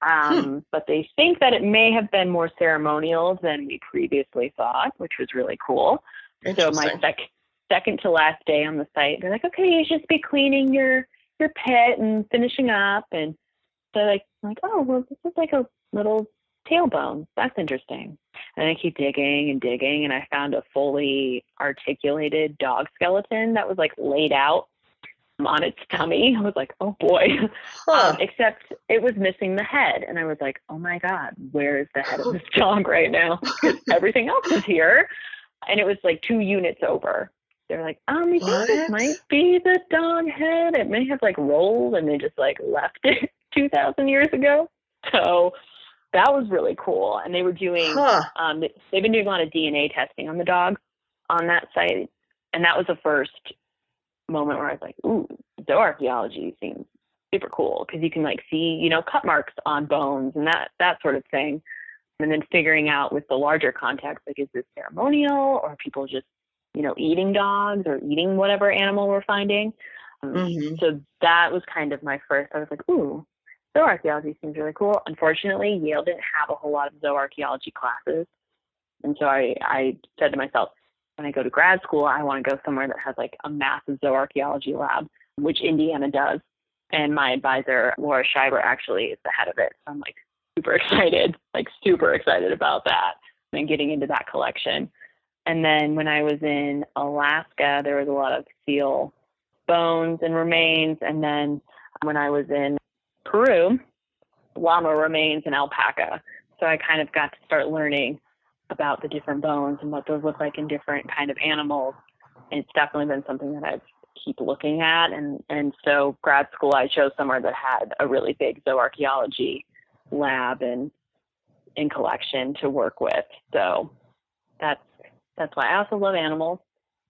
But they think that it may have been more ceremonial than we previously thought, which was really cool. So my second to last day on the site, they're like, okay, you should just be cleaning your pet and finishing up. And so I'm like, oh, well, this is like a little tailbone. That's interesting. And I keep digging and digging, and I found a fully articulated dog skeleton that was like laid out on its tummy. I was like, oh boy. Except it was missing the head. And I was like, oh my God, where is the head of this dog right now? Because everything else is here. And it was like 2 units over. They're like, we think this might be the dog head. It may have like rolled and they just like left it 2,000 years ago. So that was really cool. And they were doing, they've been doing a lot of DNA testing on the dog on that site. And that was the first moment where I was like, ooh, zooarchaeology seems super cool, because you can like see, cut marks on bones and that sort of thing. And then figuring out with the larger context, like, is this ceremonial, or people just, eating dogs or eating whatever animal we're finding? So that was kind of my first, I was like, ooh, zooarchaeology seems really cool. Unfortunately, Yale didn't have a whole lot of zooarchaeology classes. And so I said to myself, when I go to grad school, I want to go somewhere that has like a massive zooarchaeology lab, which Indiana does. And my advisor, Laura Schreiber, actually is the head of it. So I'm like super excited about that and getting into that collection. And then when I was in Alaska, there was a lot of seal bones and remains. And then when I was in Peru, llama remains and alpaca. So I kind of got to start learning about the different bones and what those look like in different kind of animals. And it's definitely been something that I've keep looking at. And so grad school, I chose somewhere that had a really big zooarchaeology lab and in collection to work with. So that's why I also love animals.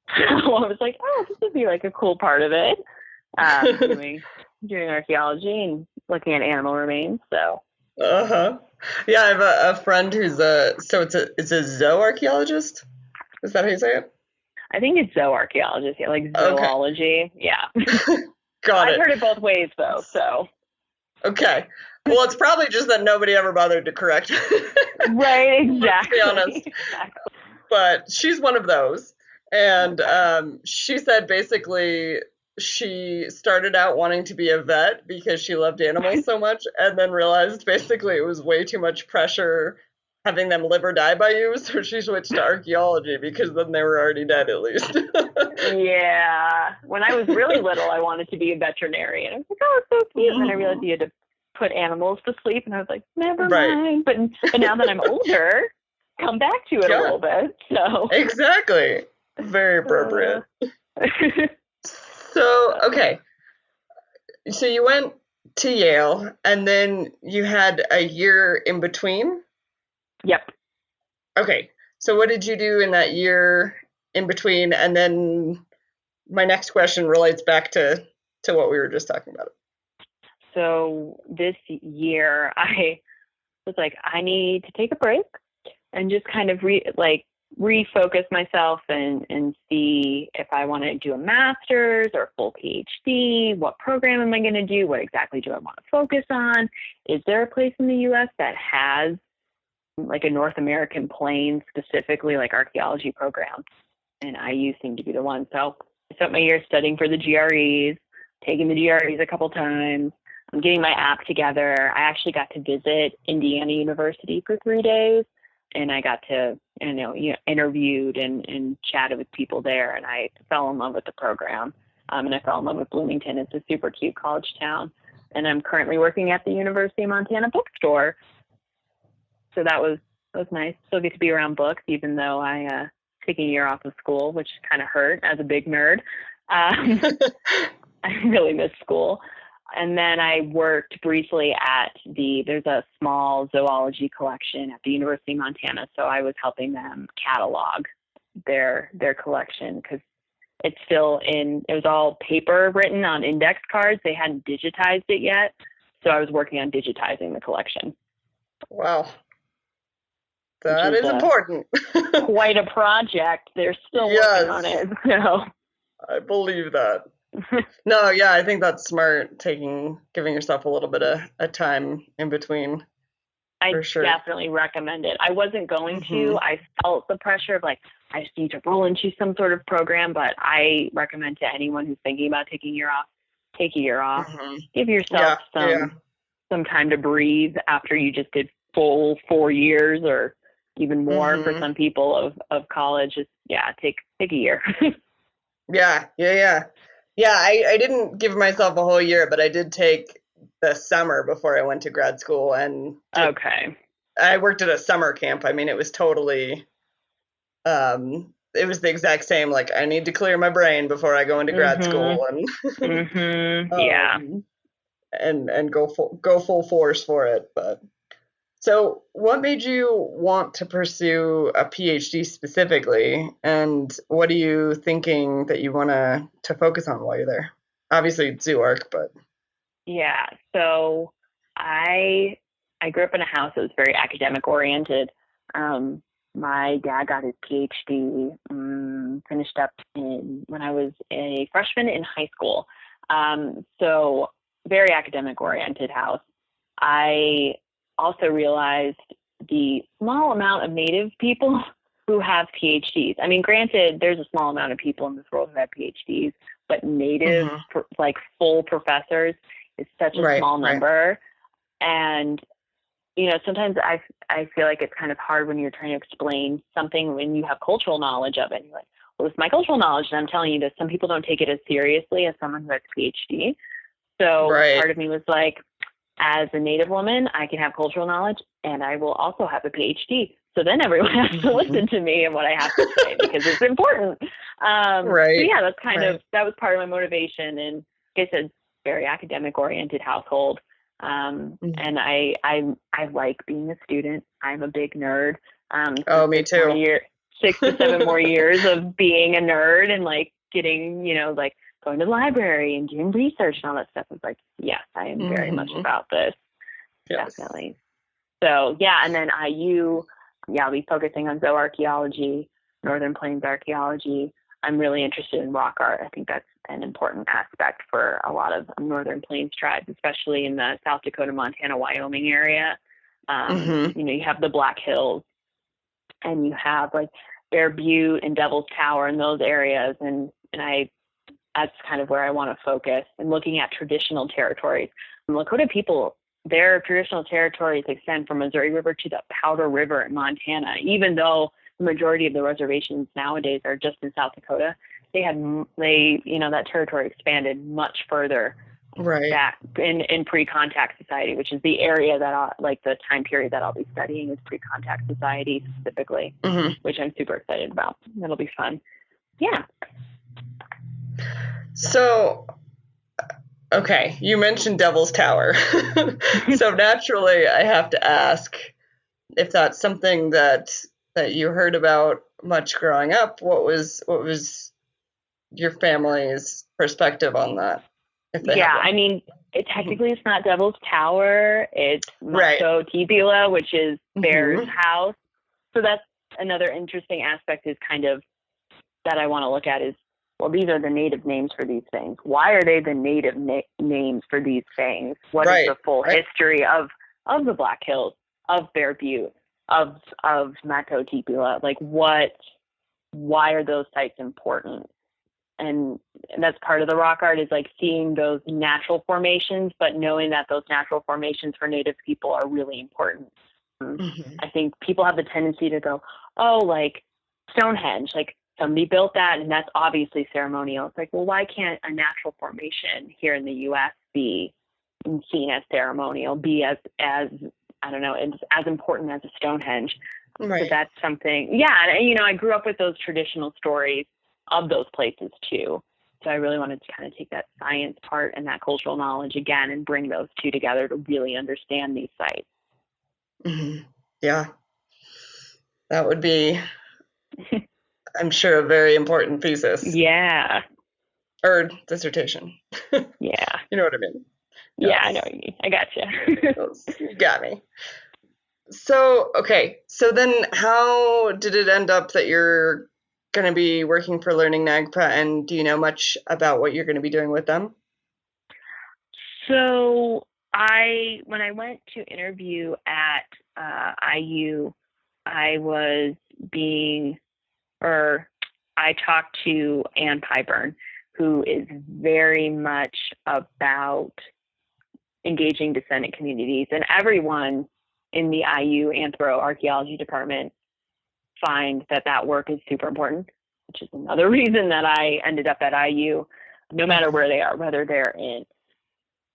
I was like, oh, this would be like a cool part of it, doing archaeology and looking at animal remains. So yeah, I have a friend who's it's a zooarchaeologist. Is that how you say it? I think it's zooarchaeologist, like zoology. Okay. Yeah. Got it. I've heard it both ways though, so. Okay. Well, it's probably just that nobody ever bothered to correct me. Right, exactly. Let's be honest. Exactly. But she's one of those. And she said basically she started out wanting to be a vet because she loved animals so much, and then realized basically it was way too much pressure having them live or die by you, so she switched to archaeology because then they were already dead at least. Yeah. When I was really little, I wanted to be a veterinarian. I was like, oh, it's so cute. And then I realized you had to put animals to sleep, and I was like, never mind. But now that I'm older, come back to it a little bit. So exactly. Very appropriate. So, okay. So you went to Yale, and then you had a year in between? Yep. Okay. So what did you do in that year in between? And then my next question relates back to what we were just talking about. So this year, I was like, I need to take a break and just kind of refocus myself and see if I want to do a master's or a full PhD. What program am I going to do? What exactly do I want to focus on? Is there a place in the U.S. that has like a North American plain, specifically like archaeology program? And IU seemed to be the one. So I spent my year studying for the GREs, taking the GREs a couple times. I'm getting my app together. I actually got to visit Indiana University for 3 days, and I got to, interviewed and chatted with people there, and I fell in love with the program. And I fell in love with Bloomington. It's a super cute college town. And I'm currently working at the University of Montana bookstore. So that was nice. Still get to be around books, even though I took a year off of school, which kind of hurt as a big nerd. I really missed school. And then I worked briefly at there's a small zoology collection at the University of Montana. So I was helping them catalog their collection, because it's still it was all paper written on index cards. They hadn't digitized it yet. So I was working on digitizing the collection. Wow. That is important. Quite a project. They're still working on it. So I believe that. No, yeah, I think that's smart, giving yourself a little bit of a time in between, I for sure. definitely recommend it. I wasn't going Mm-hmm. to. I felt the pressure of like, I just need to roll into some sort of program, but I recommend to anyone who's thinking about taking a year off, take a year off. Mm-hmm. Give yourself Yeah, yeah. some time to breathe after you just did full 4 years or even more for Mm-hmm. some people of college. Just, yeah, take a year. Yeah, yeah, yeah. Yeah, I didn't give myself a whole year, but I did take the summer before I went to grad school and Okay. I worked at a summer camp. I mean, it was totally, it was the exact same, like, I need to clear my brain before I go into grad Mhm. school and, Yeah. um, and go full force for it. But so what made you want to pursue a PhD specifically, and what are you thinking that you want to focus on while you're there? Obviously, zooarch, but Yeah. So I grew up in a house that was very academic oriented. My dad got his PhD, finished up when I was a freshman in high school. So very academic oriented house. I also realized the small amount of Native people who have PhDs. I mean, granted, there's a small amount of people in this world who have PhDs, but Native, hmm like full professors, is such a right, small right. number. And, sometimes I feel like it's kind of hard when you're trying to explain something when you have cultural knowledge of it. And you're like, well, this is my cultural knowledge, and I'm telling you this. Some people don't take it as seriously as someone who has a PhD. So Right. part of me was like, as a Native woman, I can have cultural knowledge, and I will also have a PhD. So then everyone has to hmm listen to me and what I have to say because it's important. So Right, yeah, right. that was part of my motivation. And like I said, very academic oriented household. Mhm. And I like being a student. I'm a big nerd. So Oh, me too. 6 to 7 more years of being a nerd and like getting, like going to the library and doing research and all that stuff. I was like, yes, I am very much hmm about this. Yes. Definitely. So yeah, and then I'll be focusing on zooarchaeology, Northern Plains archaeology. I'm really interested in rock art. I think that's an important aspect for a lot of Northern Plains tribes, especially in the South Dakota, Montana, Wyoming area. hmm You have the Black Hills, and you have like Bear Butte and Devil's Tower in those areas, and that's kind of where I want to focus and looking at traditional territories. And Lakota people, their traditional territories extend from Missouri River to the Powder River in Montana. Even though the majority of the reservations nowadays are just in South Dakota, that territory expanded much further Right. back in pre-contact society, which is the area that the time period that I'll be studying is pre-contact society specifically, hmm which I'm super excited about. That'll be fun. Yeah. So, okay, you mentioned Devil's Tower. So naturally, I have to ask if that's something that you heard about much growing up. What was your family's perspective on that, if they have Yeah, I one? mean, hmm technically it's not Devil's Tower. It's Right. Mato Tipila, which is Bear's hmm house. So that's another interesting aspect is kind of that I want to look at is, well, these are the native names for these things. Why are they the native names for these things? What is Right. the full Right. history of the Black Hills, of Bear Butte, of Mato Tipila? Like why are those sites important? And that's part of the rock art is like seeing those natural formations, but knowing that those natural formations for Native people are really important. hmm I think people have the tendency to go, oh, like Stonehenge, like somebody built that and that's obviously ceremonial. It's like, well, why can't a natural formation here in the U.S. be seen as ceremonial, be as I don't know, as important as a Stonehenge? So Right. that's something, yeah. And, I grew up with those traditional stories of those places too. So I really wanted to kind of take that science part and that cultural knowledge again and bring those two together to really understand these sites. hmm Yeah, that would be, I'm sure, a very important thesis Yeah. or dissertation. Yeah. You know what I mean? Yeah, I know Yes. what you mean. I gotcha. Yes. You got me. So, okay. So then how did it end up that you're going to be working for Learning NAGPRA, and do you know much about what you're going to be doing with them? So when I went to interview at IU, I talked to Ann Pyburn, who is very much about engaging descendant communities, and everyone in the IU Anthro-Archaeology department find that work is super important, which is another reason that I ended up at IU, no matter where they are, whether they're in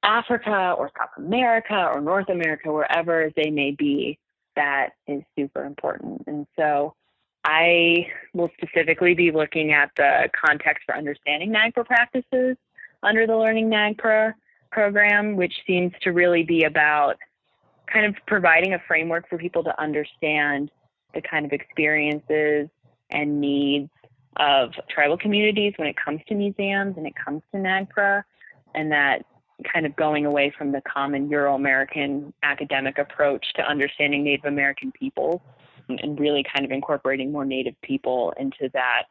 Africa or South America or North America, wherever they may be, that is super important. And so I will specifically be looking at the context for understanding NAGPRA practices under the Learning NAGPRA program, which seems to really be about kind of providing a framework for people to understand the kind of experiences and needs of tribal communities when it comes to museums and it comes to NAGPRA, and that kind of going away from the common Euro-American academic approach to understanding Native American people and really kind of incorporating more Native people into that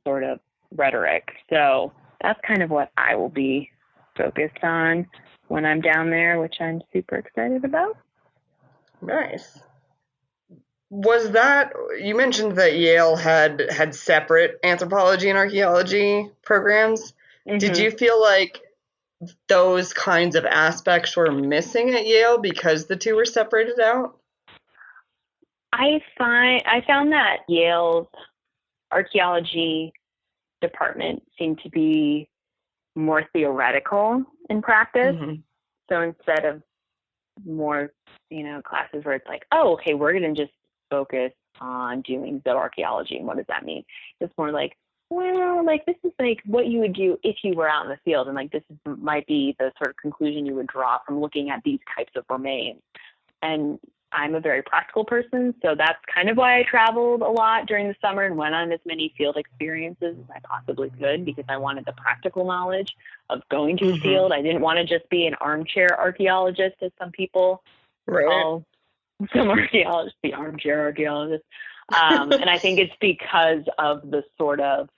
sort of rhetoric. So that's kind of what I will be focused on when I'm down there, which I'm super excited about. Nice. You mentioned that Yale had separate anthropology and archaeology programs. Mm-hmm. Did you feel like those kinds of aspects were missing at Yale because the two were separated out? I found that Yale's archaeology department seemed to be more theoretical in practice. Mm-hmm. So instead of more, classes where it's like, oh, okay, we're going to just focus on doing zooarchaeology, and what does that mean? It's more like, well, like this is like what you would do if you were out in the field, and like this might be the sort of conclusion you would draw from looking at these types of remains. And I'm a very practical person, so that's kind of why I traveled a lot during the summer and went on as many field experiences as I possibly could, because I wanted the practical knowledge of going to a field. I didn't want to just be an armchair archaeologist, as some people call some archaeologists, the armchair archaeologist. And I think it's because of the sort of,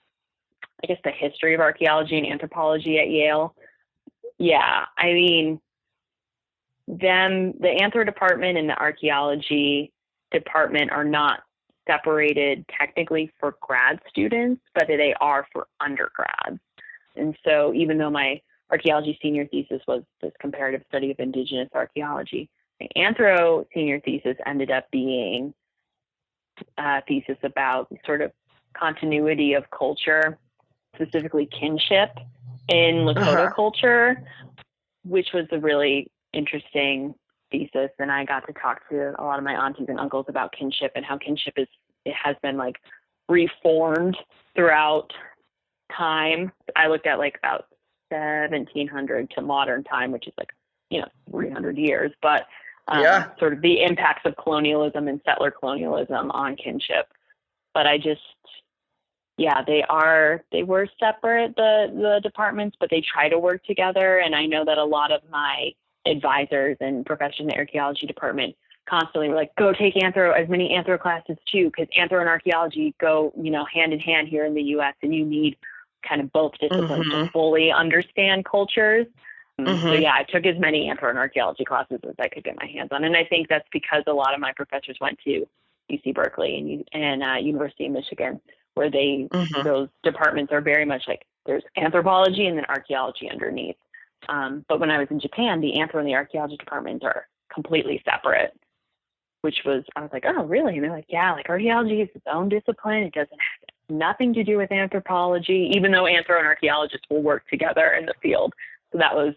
I guess, the history of archaeology and anthropology at Yale. Yeah, I mean, the anthro department and the archaeology department are not separated technically for grad students, but they are for undergrads. And so even though my archaeology senior thesis was this comparative study of Indigenous archaeology, my anthro senior thesis ended up being a thesis about sort of continuity of culture, specifically kinship in Lakota culture, which was a really interesting thesis. And I got to talk to a lot of my aunties and uncles about kinship and how kinship has been like reformed throughout time. I looked at like about 1700 to modern time, which is like, 300 years, but sort of the impacts of colonialism and settler colonialism on kinship. But they were separate, the departments, but they try to work together. And I know that a lot of my advisors and professors in the archaeology department constantly were like, go take as many anthro classes too, because anthro and archaeology go, hand in hand here in the U.S. and you need kind of both disciplines to fully understand cultures. So yeah, I took as many anthro and archaeology classes as I could get my hands on. And I think that's because a lot of my professors went to UC Berkeley and University of Michigan, where those departments are very much like there's anthropology and then archaeology underneath. But when I was in Japan, the anthro and the archaeology departments are completely separate, I was like, oh, really? And they're like, yeah, like archaeology is its own discipline. It doesn't have nothing to do with anthropology, even though anthro and archaeologists will work together in the field. So that was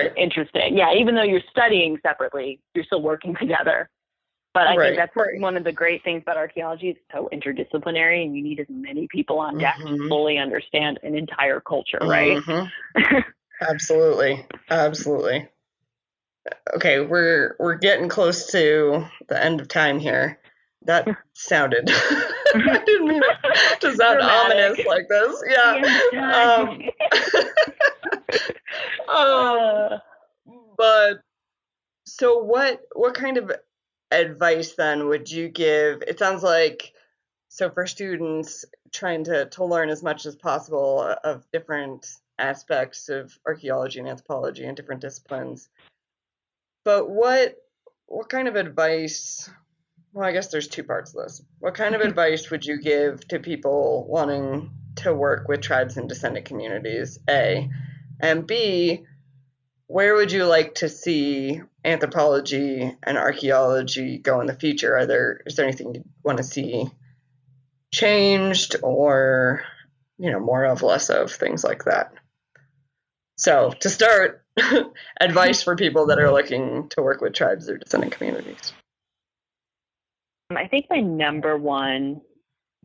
interesting. Yeah, even though you're studying separately, you're still working together. But I think that's one of the great things about archaeology. It's so interdisciplinary, and you need as many people on deck to fully understand an entire culture, right? Absolutely. Okay, we're getting close to the end of time here. That sounded I didn't mean it to sound ominous like this. Yeah. But so what kind of advice then would you give? It sounds like So for students trying to learn as much as possible of different aspects of archaeology and anthropology and different disciplines. But what kind of advice, well, I guess there's two parts of this. What kind of advice would you give to people wanting to work with tribes and descendant communities, A? And B, where would you like to see anthropology and archaeology go in the future? Is there anything you want to see changed, or more of, less of, things like that? So to start, advice for people that are looking to work with tribes or descendant communities. I think my number one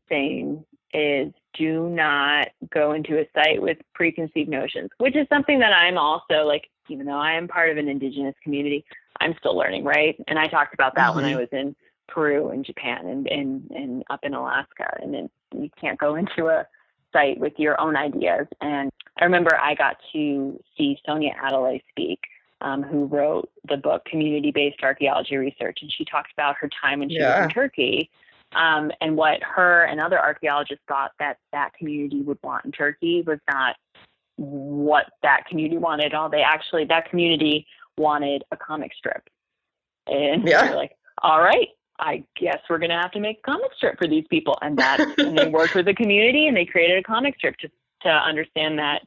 thing is do not go into a site with preconceived notions, which is something that I'm also, like, even though I am part of an Indigenous community, I'm still learning, right? And I talked about that when I was in Peru and Japan and up in Alaska. And then you can't go into a site with your own ideas. And I remember I got to see Sonia Adelaide speak, who wrote the book Community-Based Archaeology Research. And she talked about her time when she was in Turkey, and what her and other archaeologists thought that community would want in Turkey was not what that community wanted at all. That community wanted a comic strip. And they're like, all right, I guess we're going to have to make a comic strip for these people. And they worked with the community and they created a comic strip to understand that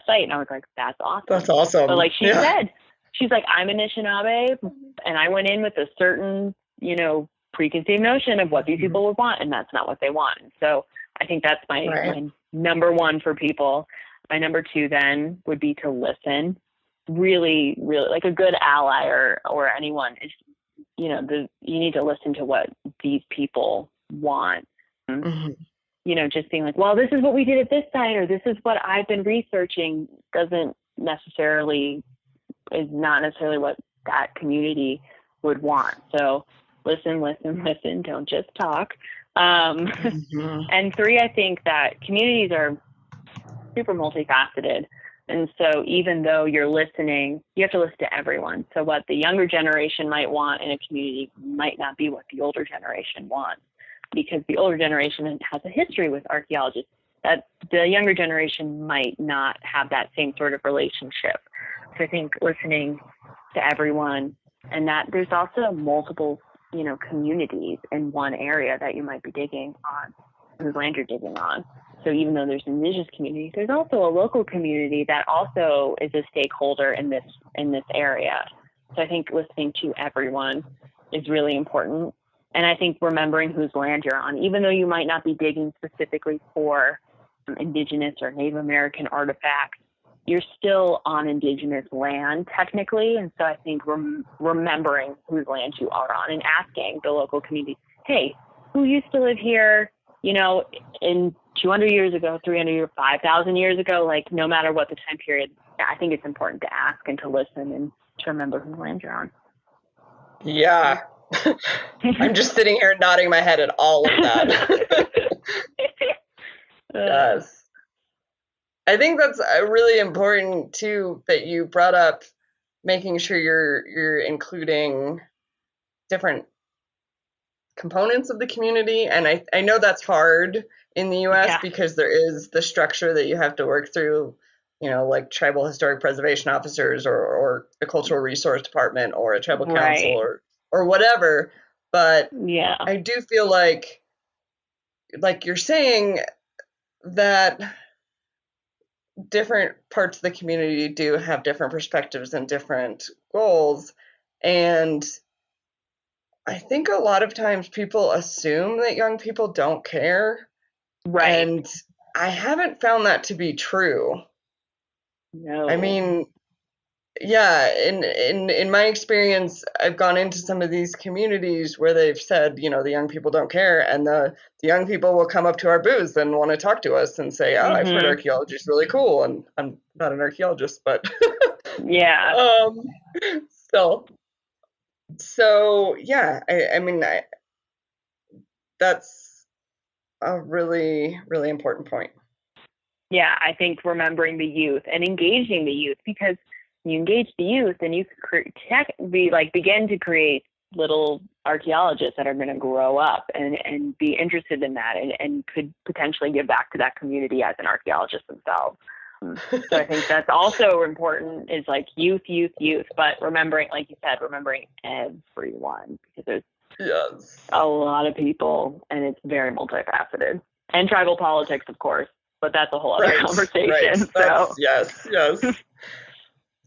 site. And I was like, that's awesome. That's awesome. But like she said, she's like, I'm an Anishinaabe, and I went in with a certain, preconceived notion of what these people would want, and that's not what they want. And so I think that's my number one for people. My number two then would be to listen. Really, really, like a good ally or anyone is, you need to listen to what these people want. Just being like, well, this is what we did at this site, or this is what I've been researching, is not necessarily what that community would want. So listen, don't just talk. And three, I think that communities are super multifaceted. And so even though you're listening, you have to listen to everyone. So what the younger generation might want in a community might not be what the older generation wants, because the older generation has a history with archaeologists that the younger generation might not have that same sort of relationship. So I think listening to everyone, and that there's also multiple, communities in one area that you might be digging on, whose land you're digging on. So even though there's indigenous community, there's also a local community that also is a stakeholder in this area. So I think listening to everyone is really important. And I think remembering whose land you're on, even though you might not be digging specifically for indigenous or Native American artifacts, you're still on indigenous land technically. And so I think remembering whose land you are on and asking the local community, hey, who used to live here, in 200 years ago, 300 years, 5,000 years ago, like no matter what the time period, I think it's important to ask and to listen and to remember whose land you're on. Yeah. I'm just sitting here nodding my head at all of that. Yes. I think that's really important too, that you brought up making sure you're including different components of the community. And I know that's hard in the US because there is the structure that you have to work through, like tribal historic preservation officers or the cultural resource department or a tribal council or whatever. But I do feel like you're saying that different parts of the community do have different perspectives and different goals. And I think a lot of times people assume that young people don't care. Right. And I haven't found that to be true. No. I mean, in my experience, I've gone into some of these communities where they've said, the young people don't care, and the young people will come up to our booths and want to talk to us and say, oh, I've heard archaeology is really cool, and I'm not an archaeologist, but still. So I mean, that's a really, really important point. Yeah, I think remembering the youth and engaging the youth, because you engage the youth and you begin to create little archaeologists that are going to grow up and be interested in that and could potentially give back to that community as an archaeologist themselves. So I think that's also important, is like youth, but remembering, like you said, remembering everyone, because there's a lot of people and it's very multifaceted. And tribal politics, of course, but that's a whole other conversation. Right. Yes.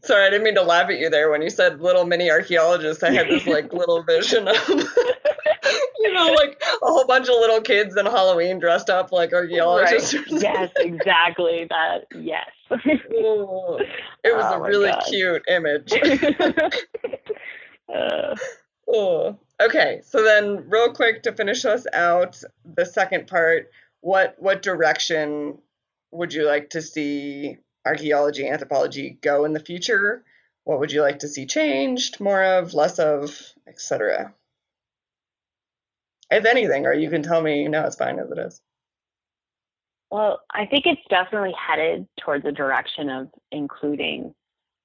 Sorry, I didn't mean to laugh at you there when you said little mini archaeologists. I had this like little vision of, like a whole bunch of little kids in Halloween dressed up like archaeologists. Right. Yes, exactly that. Yes. Ooh, it was a really cute image. Okay, so then real quick to finish us out, the second part, what direction would you like to see archaeology, anthropology go in the future? What would you like to see changed, more of, less of, etc.? If anything, or you can tell me, no, it's fine as it is. Well, I think it's definitely headed towards a direction of including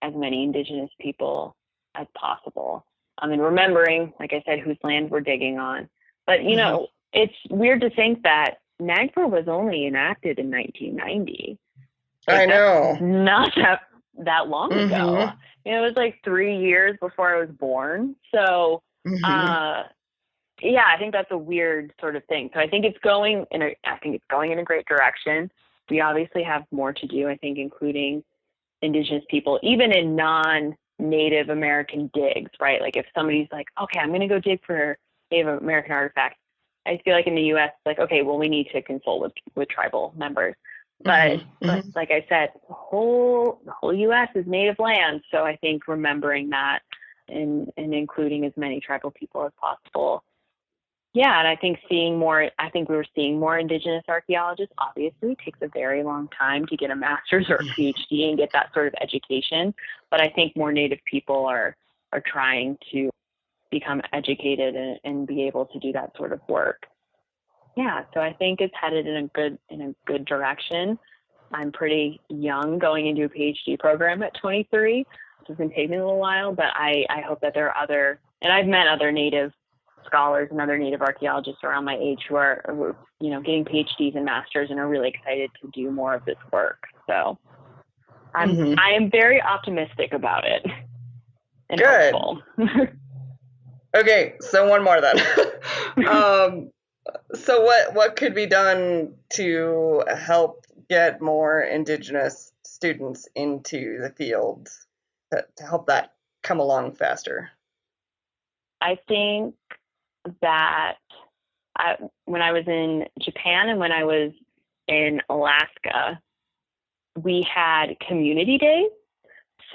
as many Indigenous people as possible. I mean, remembering, like I said, whose land we're digging on. But, it's weird to think that NAGPRA was only enacted in 1990. I know. Not that long ago. It was like 3 years before I was born. So, I think that's a weird sort of thing. So I think it's going in a great direction. We obviously have more to do, I think, including Indigenous people, even in non-Native American digs, right? Like if somebody's like, okay, I'm going to go dig for Native American artifacts, I feel like in the U.S., like, okay, well, we need to consult with tribal members. But like I said, the whole U.S. is Native land. So I think remembering that and including as many tribal people as possible. Yeah, and I think we were seeing more Indigenous archaeologists. Obviously, it takes a very long time to get a master's or a PhD and get that sort of education. But I think more Native people are trying to become educated and be able to do that sort of work. Yeah, so I think it's headed in a good direction. I'm pretty young going into a PhD program at 23. It's going to take me a little while, but I hope that there are other, and I've met other Native scholars and other Native archaeologists around my age who are getting PhDs and masters and are really excited to do more of this work. So I am very optimistic about it and good. hopeful. Okay, so one more then. So what could be done to help get more Indigenous students into the field to help that come along faster? I think that when I was in Japan and when I was in Alaska, we had community days.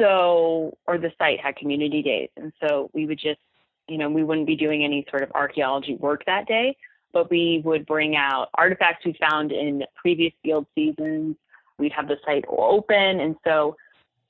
Or the site had community days. And so we would just, we wouldn't be doing any sort of archaeology work that day, but we would bring out artifacts we found in previous field seasons. We'd have the site open. And so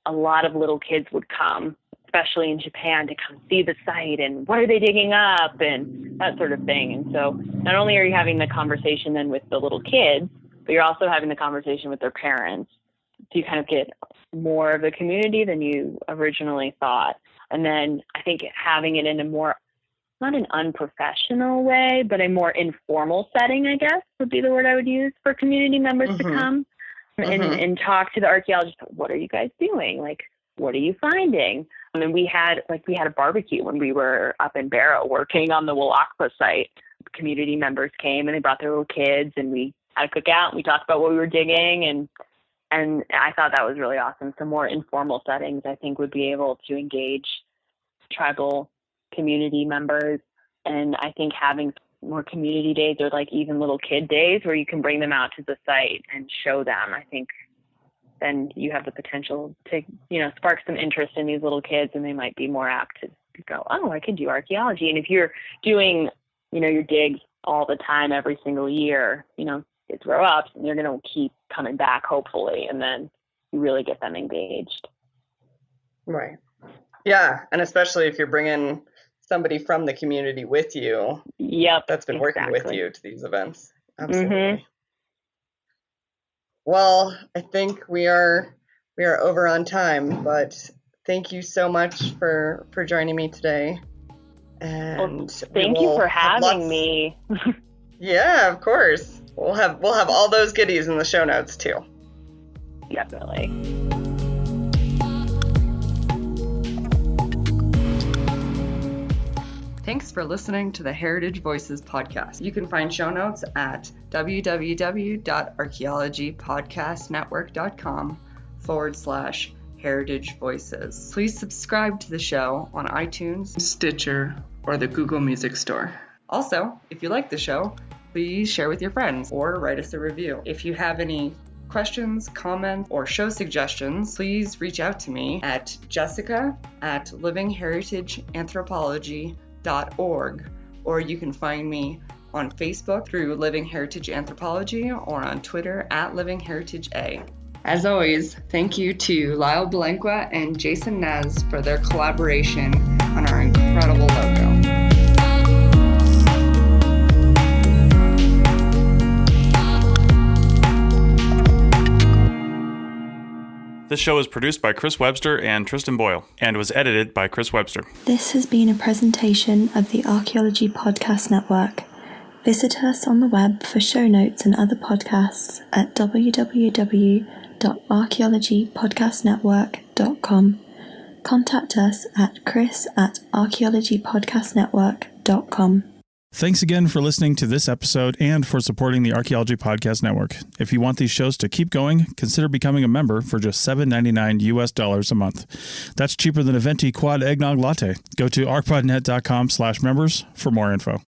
a lot of little kids would come, especially in Japan, to come see the site and what are they digging up and that sort of thing. And so not only are you having the conversation then with the little kids, but you're also having the conversation with their parents. So you kind of get more of the community than you originally thought. And then I think having it in a more, not an unprofessional way, but a more informal setting, I guess, would be the word I would use for community members to come and talk to the archaeologists. What are you guys doing? Like, what are you finding? And we had a barbecue when we were up in Barrow working on the Walakpa site. Community members came and they brought their little kids and we had a cookout and we talked about what we were digging and I thought that was really awesome. Some more informal settings, I think, would be able to engage tribal community members. And I think having more community days or like even little kid days where you can bring them out to the site and show them, I think then you have the potential to, spark some interest in these little kids and they might be more apt to go, oh, I can do archaeology. And if you're doing, your digs all the time, every single year, kids grow up and they're going to keep coming back, hopefully, and then you really get them engaged. Right. Yeah, and especially if you're bringing somebody from the community with you. Yep. That's been working with you to these events. Absolutely. Mm-hmm. Well, I think we are over on time, but thank you so much for joining me today. And thank you for having me. Yeah, of course. We'll have all those goodies in the show notes too. Definitely. Thanks for listening to the Heritage Voices podcast. You can find show notes at www.archaeologypodcastnetwork.com/Heritage Voices. Please subscribe to the show on iTunes, Stitcher, or the Google Music Store. Also, if you like the show, please share with your friends or write us a review. If you have any questions, comments, or show suggestions, please reach out to me at jessica@livingheritageanthropology.org, or you can find me on Facebook through Living Heritage Anthropology or on Twitter @LivingHeritageA. As always, thank you to Lyle Belenqua and Jason Nez for their collaboration on our incredible logo. This show is produced by Chris Webster and Tristan Boyle, and was edited by Chris Webster. This has been a presentation of the Archaeology Podcast Network. Visit us on the web for show notes and other podcasts at www.archaeologypodcastnetwork.com. Contact us at chris@archaeologypodcastnetwork.com. Thanks again for listening to this episode and for supporting the Archaeology Podcast Network. If you want these shows to keep going, consider becoming a member for just $7.99 a month. That's cheaper than a venti quad eggnog latte. Go to arcpodnet.com/members for more info.